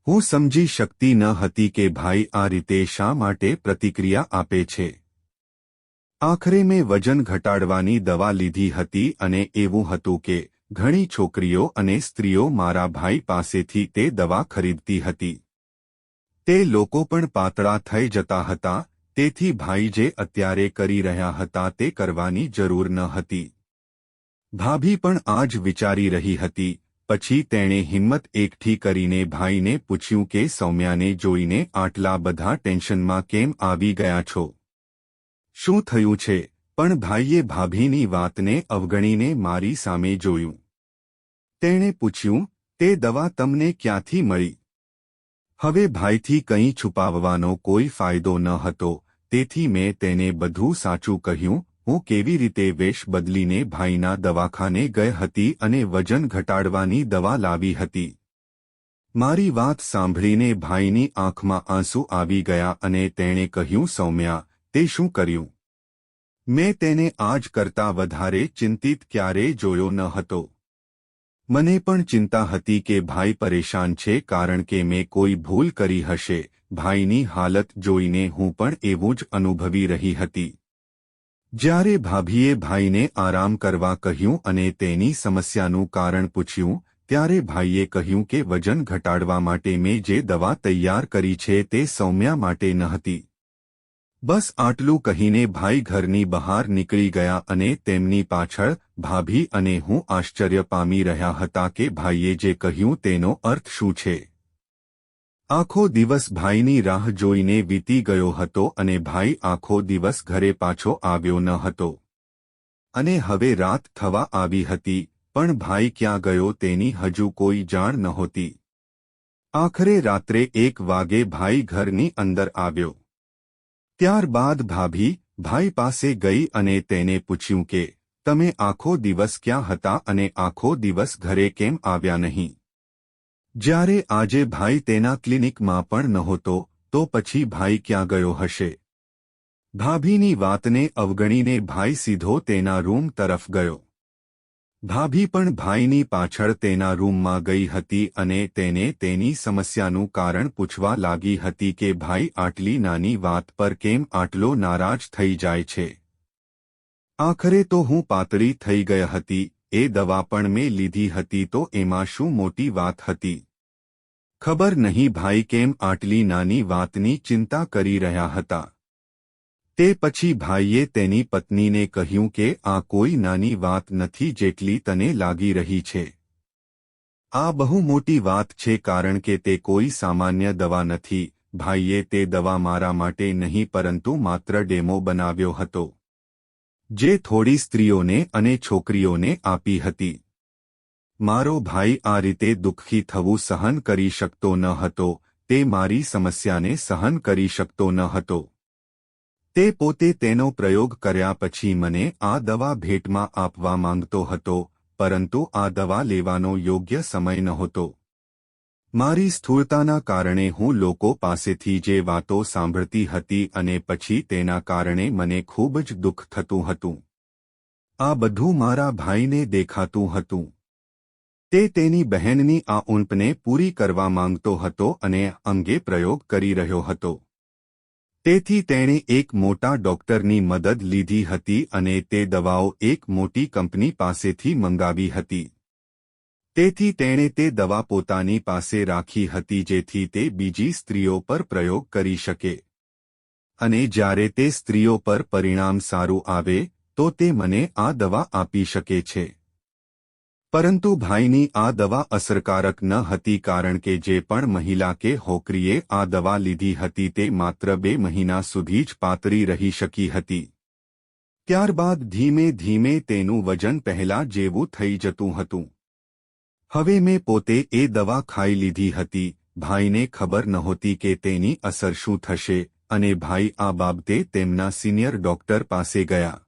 Speaker 1: હું સમજી શકતી ન હતી કે ભાઈ આ રીતે શા માટે પ્રતિક્રિયા આપે છે. આખરે મેં વજન ઘટાડવાની દવા લીધી હતી અને એવું હતું કે ઘણી છોકરીઓ અને સ્ત્રીઓ મારા ભાઈ પાસેથી તે દવા ખરીદતી હતી. તે લોકો પણ પાતળા થઈ જતા હતા, તેથી ભાઈ જે અત્યારે કરી રહ્યા હતા તે કરવાની જરૂર ન હતી. ભાભી પણ આ જ વિચારી રહી હતી. પછી તેણે હિંમત એકઠી કરીને ભાઈને પૂછ્યું કે સૌમ્યાને જોઈને આટલા બધા ટેન્શનમાં કેમ આવી ગયા છો? શું થયું છે? પણ ભાઈએ ભાભીની વાતને અવગણીને મારી સામે જોયું. તેણે પૂછ્યું, તે દવા તમને ક્યાંથી મળી? હવે ભાઈથી કંઈ છુપાવવાનો કોઈ ફાયદો ન હતો, તેથી મેં તેને બધું સાચું કહ્યું. હું કેવી રીતે વેશ બદલીને ભાઈના દવાખાને ગઈ હતી અને વજન ઘટાડવાની દવા લાવી હતી. મારી વાત સાંભળીને ભાઈની આંખમાં આંસુ આવી ગયા અને તેણે કહ્યું, સૌમ્યા, તે શું કર્યું? મેં તેને આજ કરતાં વધારે ચિંતિત ક્યારેય જોયો ન હતો. મને પણ ચિંતા હતી કે ભાઈ પરેશાન છે, કારણ કે મેં કોઈ ભૂલ કરી હશે. ભાઈની હાલત જોઈને હું પણ એવું જ અનુભવી રહી હતી. જ્યારે ભાભીએ ભાઈને આરામ કરવા કહ્યું અને તેની સમસ્યાનું કારણ પૂછ્યું, ત્યારે ભાઈએ કહ્યું કે વજન ઘટાડવા માટે મેં જે દવા તૈયાર કરી છે તે સૌમ્યા માટે ન હતી. બસ આટલું કહીને ભાઈ ઘરની બહાર નીકળી ગયા અને તેમની પાછળ ભાભી અને હું આશ્ચર્ય પામી રહ્યા હતા કે ભાઈએ જે કહ્યું તેનો અર્થ શું છે। આખો દિવસ ભાઈની રાહ જોઈને વીતી ગયો હતો અને ભાઈ આખો દિવસ ઘરે પાછો આવ્યો ન હતો અને હવે રાત થવા આવી હતી પણ ભાઈ ક્યાં ગયો તેની હજુ કોઈ જાણ નહોતી। આખરે રાત્રે 1 વાગે ભાઈ ઘરની અંદર આવ્યો। ત્યારબાદ ભાભી ભાઈ પાસે ગઈ અને તેને પૂછ્યું કે તમે આખો દિવસ ક્યાં હતા અને આખો દિવસ ઘરે કેમ આવ્યા નહીં। જ્યારે આજે ભાઈ તેના ક્લિનિકમાં પણ નહોતો તો પછી ભાઈ ક્યાં ગયો હશે। ભાભીની વાતને અવગણીને ભાઈ સીધો તેના રૂમ તરફ ગયો। ભાભી પણ ભાઈની પાછળ તેના રૂમમાં ગઈ હતી અને તેને તેની સમસ્યાનું કારણ પૂછવા લાગી હતી કે ભાઈ આટલી નાની વાત પર કેમ આટલો નારાજ થઈ જાય છે। આખરે તો હું પાતળી થઈ ગઈ હતી, એ દવા પણ મેં લીધી હતી તો એમાં શું મોટી વાત હતી। ખબર નહીં ભાઈ કેમ આટલી નાની વાતની ચિંતા કરી રહ્યા હતા। તે પછી ભાઈએ તેની પત્નીને કહ્યું કે આ કોઈ નાની વાત નથી જેટલી તને લાગી રહી છે। આ બહુ મોટી વાત છે કારણ કે તે કોઈ સામાન્ય દવા નથી। ભાઈએ તે દવા મારા માટે નહીં પરંતુ માત્ર ડેમો બનાવ્યો હતો જે થોડી સ્ત્રીઓને અને છોકરીઓને આપી હતી। મારો ભાઈ આ રીતે દુઃખી થવું સહન કરી શકતો ન હતો, તે મારી સમસ્યાને સહન કરી શકતો ન હતો। તે પોતે તેનો પ્રયોગ કર્યા પછી મને આ દવા ભેટમાં આપવા માંગતો હતો પરંતુ આ દવા લેવાનો યોગ્ય સમય નહોતો। મારી સ્થૂળતાના કારણે હું લોકો પાસેથી જે વાતો સાંભળતી હતી અને પછી તેના કારણે મને ખૂબ જ દુઃખ થતું હતું। આ બધું મારા ભાઈને દેખાતું હતું। તે તેની બહેનની આ ઊણપને પૂરી કરવા માંગતો હતો અને અંગે પ્રયોગ કરી રહ્યો હતો। તેથી તેણે એક મોટા ડોક્ટરની મદદ લીધી હતી અને તે દવાઓ એક મોટી કંપની પાસેથી મંગાવી હતી। તેથી તેણે તે દવા પોતાની પાસે રાખી હતી જેથી તે બીજી સ્ત્રીઓ પર પ્રયોગ કરી શકે અને જ્યારે તે સ્ત્રીઓ પર પરિણામ સારું આવે તો તે મને આ દવા આપી શકે છે। પરંતુ ભાઈની આ દવા અસરકારક ન હતી કારણ કે જે પણ મહિલા કે હોકરીએ આ દવા લીધી હતી તે માત્ર 2 મહિના સુધી જ પાતળી રહી શકી હતી। ત્યારબાદ ધીમે ધીમે તેનું વજન પહેલા જેવું થઈ જતું હતું। હવે મેં પોતે એ દવા ખાઈ લીધી હતી। ભાઈને ખબર નહોતી કે તેની અસર શું થશે અને ભાઈ આ બાબતે તેમના સિનિયર ડોક્ટર પાસે ગયા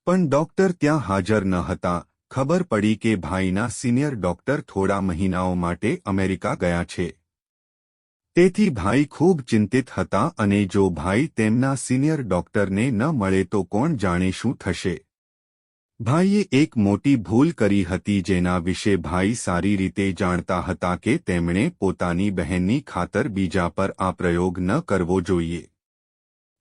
Speaker 1: પણ ડોક્ટર ત્યાં હાજર ન હતા। ખબર પડી કે ભાઈના સિનિયર ડોક્ટર થોડા મહિનાઓ માટે અમેરિકા ગયા છે। તેથી ભાઈ ખૂબ ચિંતિત હતા અને જો ભાઈ તેમના સિનિયર ડોક્ટરને ન મળે તો કોણ જાણે શું થશે। ભાઈએ એક મોટી ભૂલ કરી હતી જેના વિશે ભાઈ સારી રીતે જાણતા હતા કે તેમણે પોતાની બહેનની ખાતર બીજા પર આ પ્રયોગ ન કરવો જોઈએ।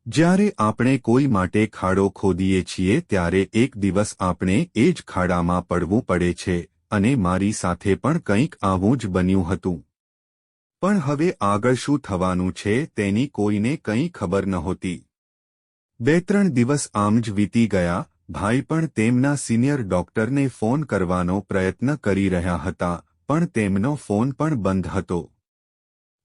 Speaker 1: જ્યારે આપણે કોઈ માટે ખાડો ખોદીએ છીએ ત્યારે એક દિવસ આપણે એ જ ખાડામાં પડવું પડે છે અને મારી સાથે પણ કંઈક આવું જ બન્યું હતું। પણ હવે આગળ શું થવાનું છે તેની કોઈને કંઈ ખબર નહોતી। 2-3 દિવસ આમ જ વીતી ગયા। ભાઈ પણ તેમના સિનિયર ડોક્ટરને ફોન કરવાનો પ્રયત્ન કરી રહ્યા હતા પણ તેમનો ફોન પણ બંધ હતો।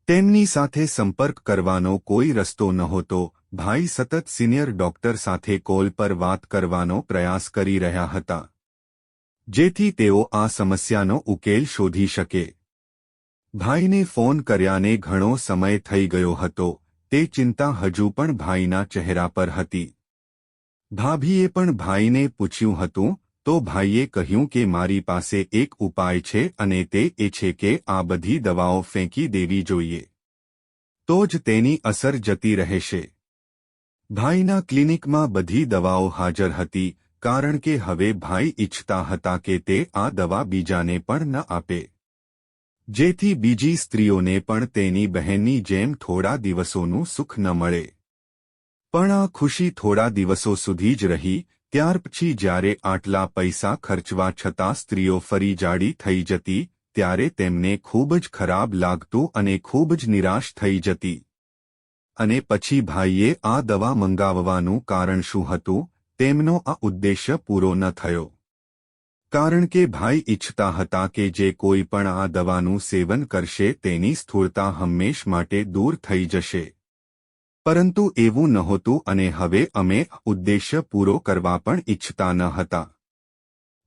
Speaker 1: તેમની સાથે સંપર્ક કરવાનો કોઈ રસ્તો નહોતો। ભાઈ સતત સિનિયર ડોક્ટર સાથે કોલ પર વાત કરવાનો પ્રયાસ કરી રહ્યા હતા જેથી તેઓ આ સમસ્યાનો ઉકેલ શોધી શકે। ભાઈને ફોન કર્યાને ઘણો સમય થઈ ગયો હતો। તે ચિંતા હજુ પણ ભાઈના ચહેરા પર હતી। ભાભીએ પણ ભાઈને પૂછ્યું હતું તો ભાઈએ કહ્યું કે મારી પાસે એક ઉપાય છે અને તે એ છે કે આ બધી દવાઓ ફેંકી દેવી જોઈએ તો જ તેની અસર જતી રહેશે। ભાઈના ક્લિનિકમાં બધી દવાઓ હાજર હતી કારણ કે હવે ભાઈ ઈચ્છતા હતા કે તે આ દવા બીજાને પણ ન આપે જેથી બીજી સ્ત્રીઓને પણ તેની બહેનની જેમ થોડા દિવસોનું સુખ ન મળે। પણ આ ખુશી થોડા દિવસો સુધી જ રહી। ત્યાર પછી જ્યારે આટલા પૈસા ખર્ચવા છતાં સ્ત્રીઓ ફરી જાડી થઈ જતી ત્યારે તેમને ખૂબ જ ખરાબ લાગતું અને ખૂબ જ નિરાશ થઈ જતી। અને પછી ભાઈએ આ દવા મંગાવવાનું કારણ શું હતું તેમનો આ ઉદ્દેશ્ય પૂરો ન થયો, કારણ કે ભાઈ ઈચ્છતા હતા કે જે કોઈ પણ આ દવાનું સેવન કરશે તેની સ્થૂળતા હંમેશ માટે દૂર થઈ જશે, પરંતુ એવું નહોતું અને હવે અમે ઉદ્દેશ્ય પૂરો કરવા પણ ઈચ્છતા ન હતા.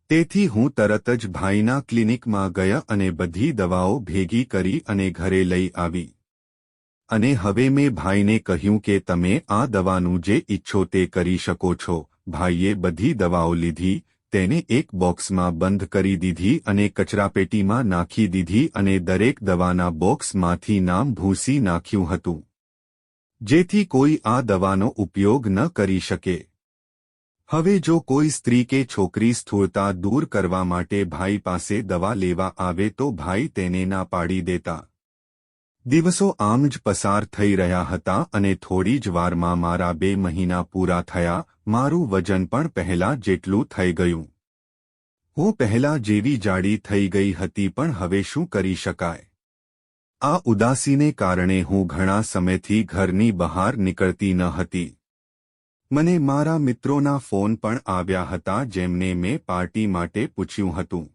Speaker 1: તેથી હું તરત જ ભાઈના ક્લિનિકમાં ગયા અને બધી દવાઓ ભેગી કરી અને ઘરે લઈ આવી. અને હવે મેં ભાઈને કહ્યું કે તમે આ દવાનું જે ઈચ્છો તે કરી શકો છો. ભાઈએ બધી દવાઓ લીધી, તેને એક બોક્સમાં બંધ કરી દીધી અને કચરાપેટીમાં નાખી દીધી અને દરેક દવાના બોક્સમાંથી નામ ભૂંસી નાખ્યું હતું, જેથી કોઈ આ દવાનો ઉપયોગ ન કરી શકે. હવે જો કોઈ સ્ત્રી કે છોકરી સ્થૂળતા દૂર કરવા માટે ભાઈ પાસે દવા લેવા આવે તો ભાઈ તેને ના પાડી દેતા. દિવસો આમ જ પસાર થઈ રહ્યા હતા અને થોડી જ વારમાં મારા 2 મહિના પૂરા થયા. મારું વજન પણ પહેલા જેટલું થઈ ગયું. હું પહેલા જેવી જાડી થઈ ગઈ હતી, પણ હવે શું કરી શકાય? આ ઉદાસીને કારણે હું ઘણા સમયથી ઘરની બહાર નીકળતી ન હતી. મને મારા મિત્રોના ફોન પણ આવ્યા હતા જેમને મેં પાર્ટી માટે પૂછ્યું હતું,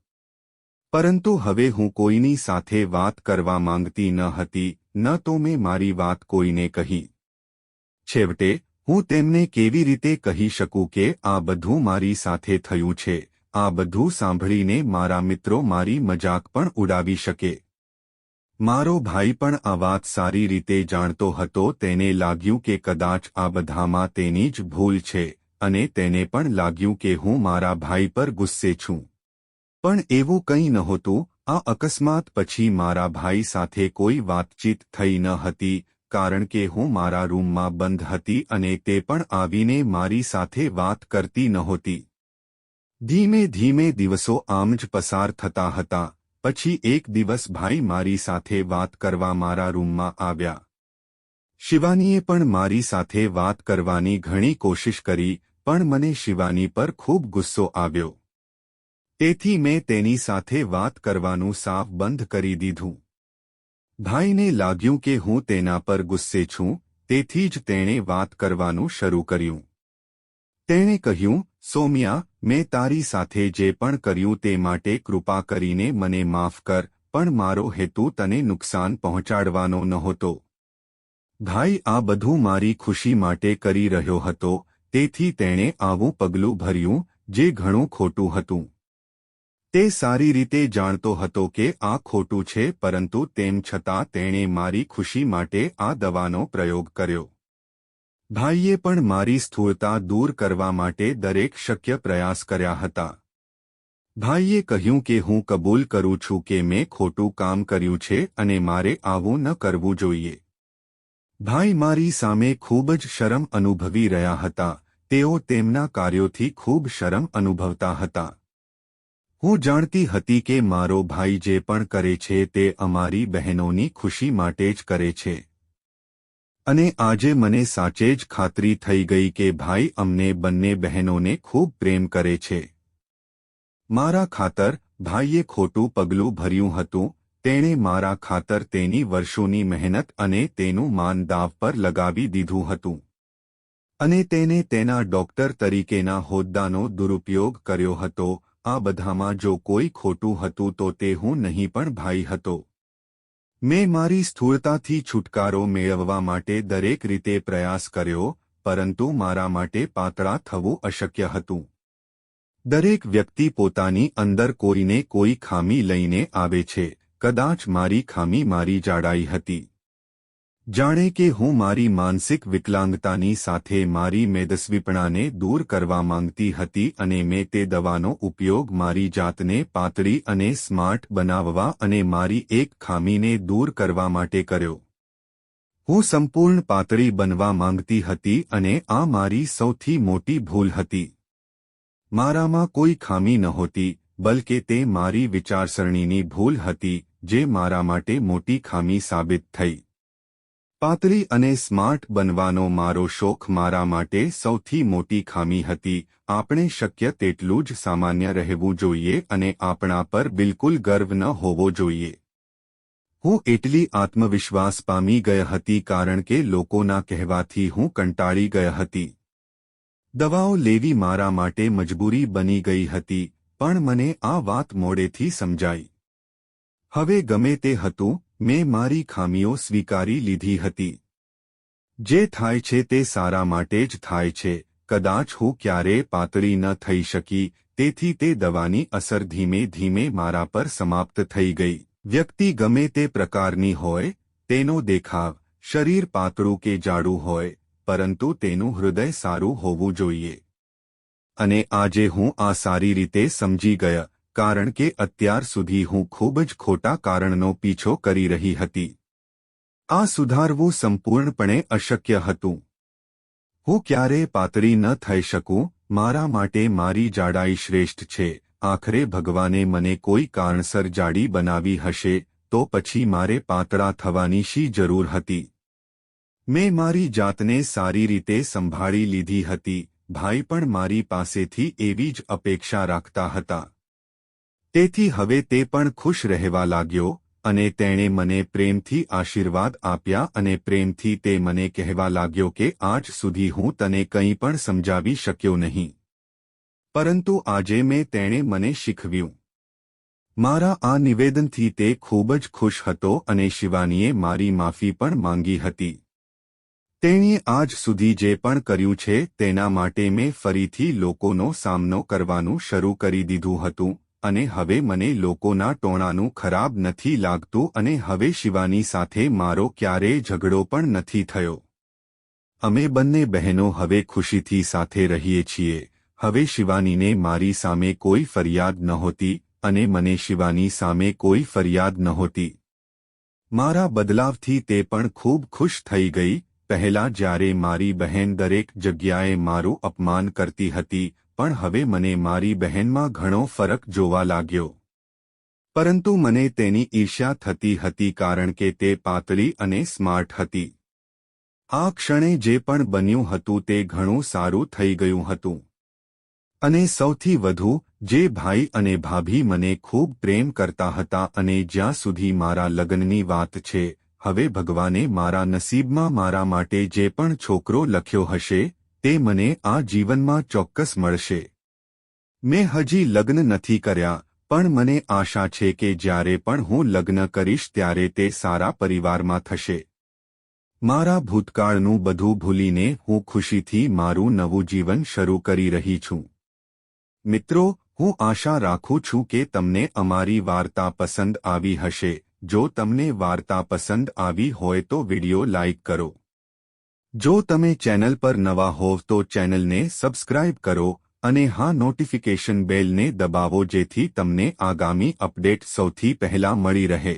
Speaker 1: પરંતુ હવે હું કોઈની સાથે વાત કરવા માંગતી ન હતી, ન તો મેં મારી વાત કોઈને કહી. છેવટે હું તેમને કેવી રીતે કહી શકું કે આ બધું મારી સાથે થયું છે? આ બધું સાંભળીને મારા મિત્રો મારી મજાક પણ ઉડાવી શકે. મારો ભાઈ પણ આ વાત સારી રીતે જાણતો હતો. તેને લાગ્યું કે કદાચ આ બધામાં તેની જ ભૂલ છે અને તેને પણ લાગ્યું કે હું મારા ભાઈ પર ગુસ્સે છું. પણ એવું કંઈ નહોતું. આ અકસ્માત પછી મારા ભાઈ સાથે કોઈ વાતચીત થઈ ન હતી, કારણ કે હું મારા રૂમમાં બંધ હતી અને તે પણ આવીને મારી સાથે વાત કરતી નહોતી. ધીમે ધીમે દિવસો આમ જ પસાર થતા હતા. પછી એક દિવસ ભાઈ મારી સાથે વાત કરવા મારા રૂમમાં આવ્યા. શિવાનીએ પણ મારી સાથે વાત કરવાની ઘણી કોશિશ કરી, પણ મને શિવાની પર ખૂબ ગુસ્સો આવ્યો. તેથી મેં તેની સાથે વાત કરવાનું સાફ બંધ કરી દીધું. ભાઈને લાગ્યું કે હું તેના પર ગુસ્સે છું, તેથી જ તેણે વાત કરવાનું શરૂ કર્યું. તેણે કહ્યું, સૌમ્યા, મેં તારી સાથે જે પણ કર્યું તે માટે કૃપા કરીને મને માફ કર, પણ મારો હેતુ તને નુકસાન પહોંચાડવાનો નહોતો. ભાઈ આ બધું મારી ખુશી માટે કરી રહ્યો હતો, તેથી તેણે આવું પગલું ભર્યું જે ઘણું ખોટું હતું. તે સારી રીતે જાણતો હતો કે આ ખોટું છે, પરંતુ તેમ છતાં તેણે મારી ખુશી માટે આ દવાનો પ્રયોગ કર્યો. ભાઈએ પણ મારી સ્થૂળતા દૂર કરવા માટે દરેક શક્ય પ્રયાસ કર્યા હતા. ભાઈએ કહ્યું કે હું કબૂલ કરું છું કે મેં ખોટું કામ કર્યું છે અને મારે આવું ન કરવું જોઈએ. ભાઈ મારી સામે ખૂબ જ શરમ અનુભવી રહ્યા હતા. તેઓ તેમના કાર્યોથી ખૂબ શરમ અનુભવતા હતા. હું જાણતી હતી કે મારો ભાઈ જે પણ કરે છે તે અમારી બહેનોની ખુશી માટે જ કરે છે. અને આજે મને સાચે જ ખાતરી થઈ ગઈ કે ભાઈ અમને બંને બહેનોને ખૂબ પ્રેમ કરે છે. મારા ખાતર ભાઈએ ખોટું પગલું ભર્યું હતું. તેણે મારા ખાતર તેની વર્ષોની મહેનત અને તેનું માન દાવ પર લગાવી દીધું હતું. અને તેને તેના ડોક્ટર તરીકેના હોદ્દાનો દુરુપયોગ કર્યો હતો. આ બધામાં જો કોઈ ખોટું હતું તો તે હું નહીં પણ ભાઈ હતો. મેં મારી સ્થૂળતાથી છુટકારો મેળવવા માટે દરેક રીતે પ્રયાસ કર્યો, પરંતુ મારા માટે પાતળા થવું અશક્ય હતું. દરેક વ્યક્તિ પોતાની અંદર કોઈને કોઈ ખામી લઈને આવે છે. કદાચ મારી ખામી મારી જાડાઈ હતી. જાણે કે હું મારી માનસિક વિકલાંગતાની સાથે મારી મેદસ્વીપણાને દૂર કરવા માંગતી હતી અને મેં તે દવાનો ઉપયોગ મારી જાતને પાતળી અને સ્માર્ટ બનાવવા અને મારી એક ખામીને દૂર કરવા માટે કર્યો. હું સંપૂર્ણ પાતળી બનવા માંગતી હતી અને આ મારી સૌથી મોટી ભૂલ હતી. મારામાં કોઈ ખામી નહોતી, બલકે તે મારી વિચારસરણીની ભૂલ હતી જે મારા માટે મોટી ખામી સાબિત થઈ. પાતળી અને સ્માર્ટ બનવાનો મારો શોખ મારા માટે સૌથી મોટી ખામી હતી. આપણે શક્ય તેટલું જ સામાન્ય રહેવું જોઈએ અને આપણા પર બિલકુલ ગર્વ ન હોવો જોઈએ. હું એટલી આત્મવિશ્વાસ પામી ગઈ હતી કારણ કે લોકોના કહેવાથી હું કંટાળી ગઈ હતી. દવાઓ લેવી મારા માટે મજબૂરી બની ગઈ હતી, પણ મને આ વાત મોડેથી સમજાઈ. હવે ગમે તે હતું, મેં મારી ખામીઓ સ્વીકારી લીધી હતી. જે થાય છે તે સારા માટે જ થાય છે. કદાચ હું ક્યારેય પાતળી ન થઈ શકી, તેથી તે દવાની અસર ધીમે ધીમે મારા પર સમાપ્ત થઈ ગઈ. વ્યક્તિ ગમે તે પ્રકારની હોય, તેનો દેખાવ, શરીર પાતળું કે જાડું હોય, પરંતુ તેનું હૃદય સારું હોવું જોઈએ. અને આજે હું આ સારી રીતે સમજી ગયા, કારણ કે અત્યાર સુધી હું ખૂબ જ ખોટા કારણનો પીછો કરી રહી હતી. આ સુધારવું સંપૂર્ણપણે અશક્ય હતું. હું ક્યારેય પાતળી ન થઈ શકું. મારા માટે મારી જાડાઈ શ્રેષ્ઠ છે. આખરે ભગવાને મને કોઈ કારણસર જાડી બનાવી હશે, તો પછી મારે પાતળા થવાની શી જરૂર હતી? મેં મારી જાતને સારી રીતે સંભાળી લીધી હતી. ભાઈ પણ મારી પાસેથી એવી જ અપેક્ષા રાખતા હતા. તેથી હવે તે પણ ખુશ રહેવા લાગ્યો, અને તેણે મને પ્રેમથી આશીર્વાદ આપ્યા અને પ્રેમથી તે મને કહેવા લાગ્યો કે આજ સુધી હું તને કંઈ પણ સમજાવી શક્યો નહીં. પરંતુ આજે તેણે મને શીખવ્યું. મારા આ નિવેદનથી તે ખૂબ જ ખુશ હતો અને શિવાનીએ મારી માફી પણ માંગી હતી. તેણીએ આજ સુધી જે પણ કર્યું છે તેના માટે મેં ફરીથી લોકોનો સામનો કરવાનું શરૂ કરી દીધું હતું, અને હવે મને લોકોના ટોણાનું ખરાબ નથી લાગતું અને હવે શિવાની સાથે મારો ક્યારેય ઝઘડો પણ નથી થયો. અમે બંને બહેનો હવે ખુશીથી સાથે રહીએ છીએ. હવે શિવાનીને મારી સામે કોઈ ફરિયાદ નહોતી અને મને શિવાની સામે કોઈ ફરિયાદ નહોતી. મારા બદલાવથી તે પણ ખૂબ ખુશ થઈ ગઈ. પહેલા જ્યારે મારી બહેન દરેક જગ્યાએ મારું અપમાન કરતી હતી, પણ હવે મને મારી બહેનમાં ઘણો ફરક જોવા લાગ્યો. પરંતુ મને તેની ઈર્ષ્યા થતી હતી કારણ કે તે પાતળી અને સ્માર્ટ હતી. આ ક્ષણે જે પણ બન્યું હતું તે ઘણું સારું થઈ ગયું હતું. અને સૌથી વધુ, જે ભાઈ અને ભાભી મને ખૂબ પ્રેમ કરતા હતા અને જ્યાં સુધી મારા લગ્નની વાત છે, હવે ભગવાને મારા નસીબમાં મારા માટે જે પણ છોકરો લખ્યો હશે, તે મને આ જીવનમાં ચોક્કસ મળશે. મેં હજી લગ્ન નથી કર્યા, પણ મને આશા છે કે જ્યારે પણ હું લગ્ન કરીશ ત્યારે તે સારા પરિવારમાં થશે. મારા ભૂતકાળનું બધું ભૂલીને હું ખુશીથી મારું નવું જીવન શરૂ કરી રહી છું. મિત્રો, હું આશા રાખું છું કે તમને અમારી વાર્તા પસંદ આવી હશે. જો તમને વાર્તા પસંદ આવી હોય તો વિડિયો લાઇક કરો. જો તમે ચેનલ પર નવા હોવ તો ચેનલને સબસ્ક્રાઇબ કરો અને હા, નોટિફિકેશન બેલને દબાવો જેથી તમને આગામી અપડેટ સૌથી પહેલા મળી રહે.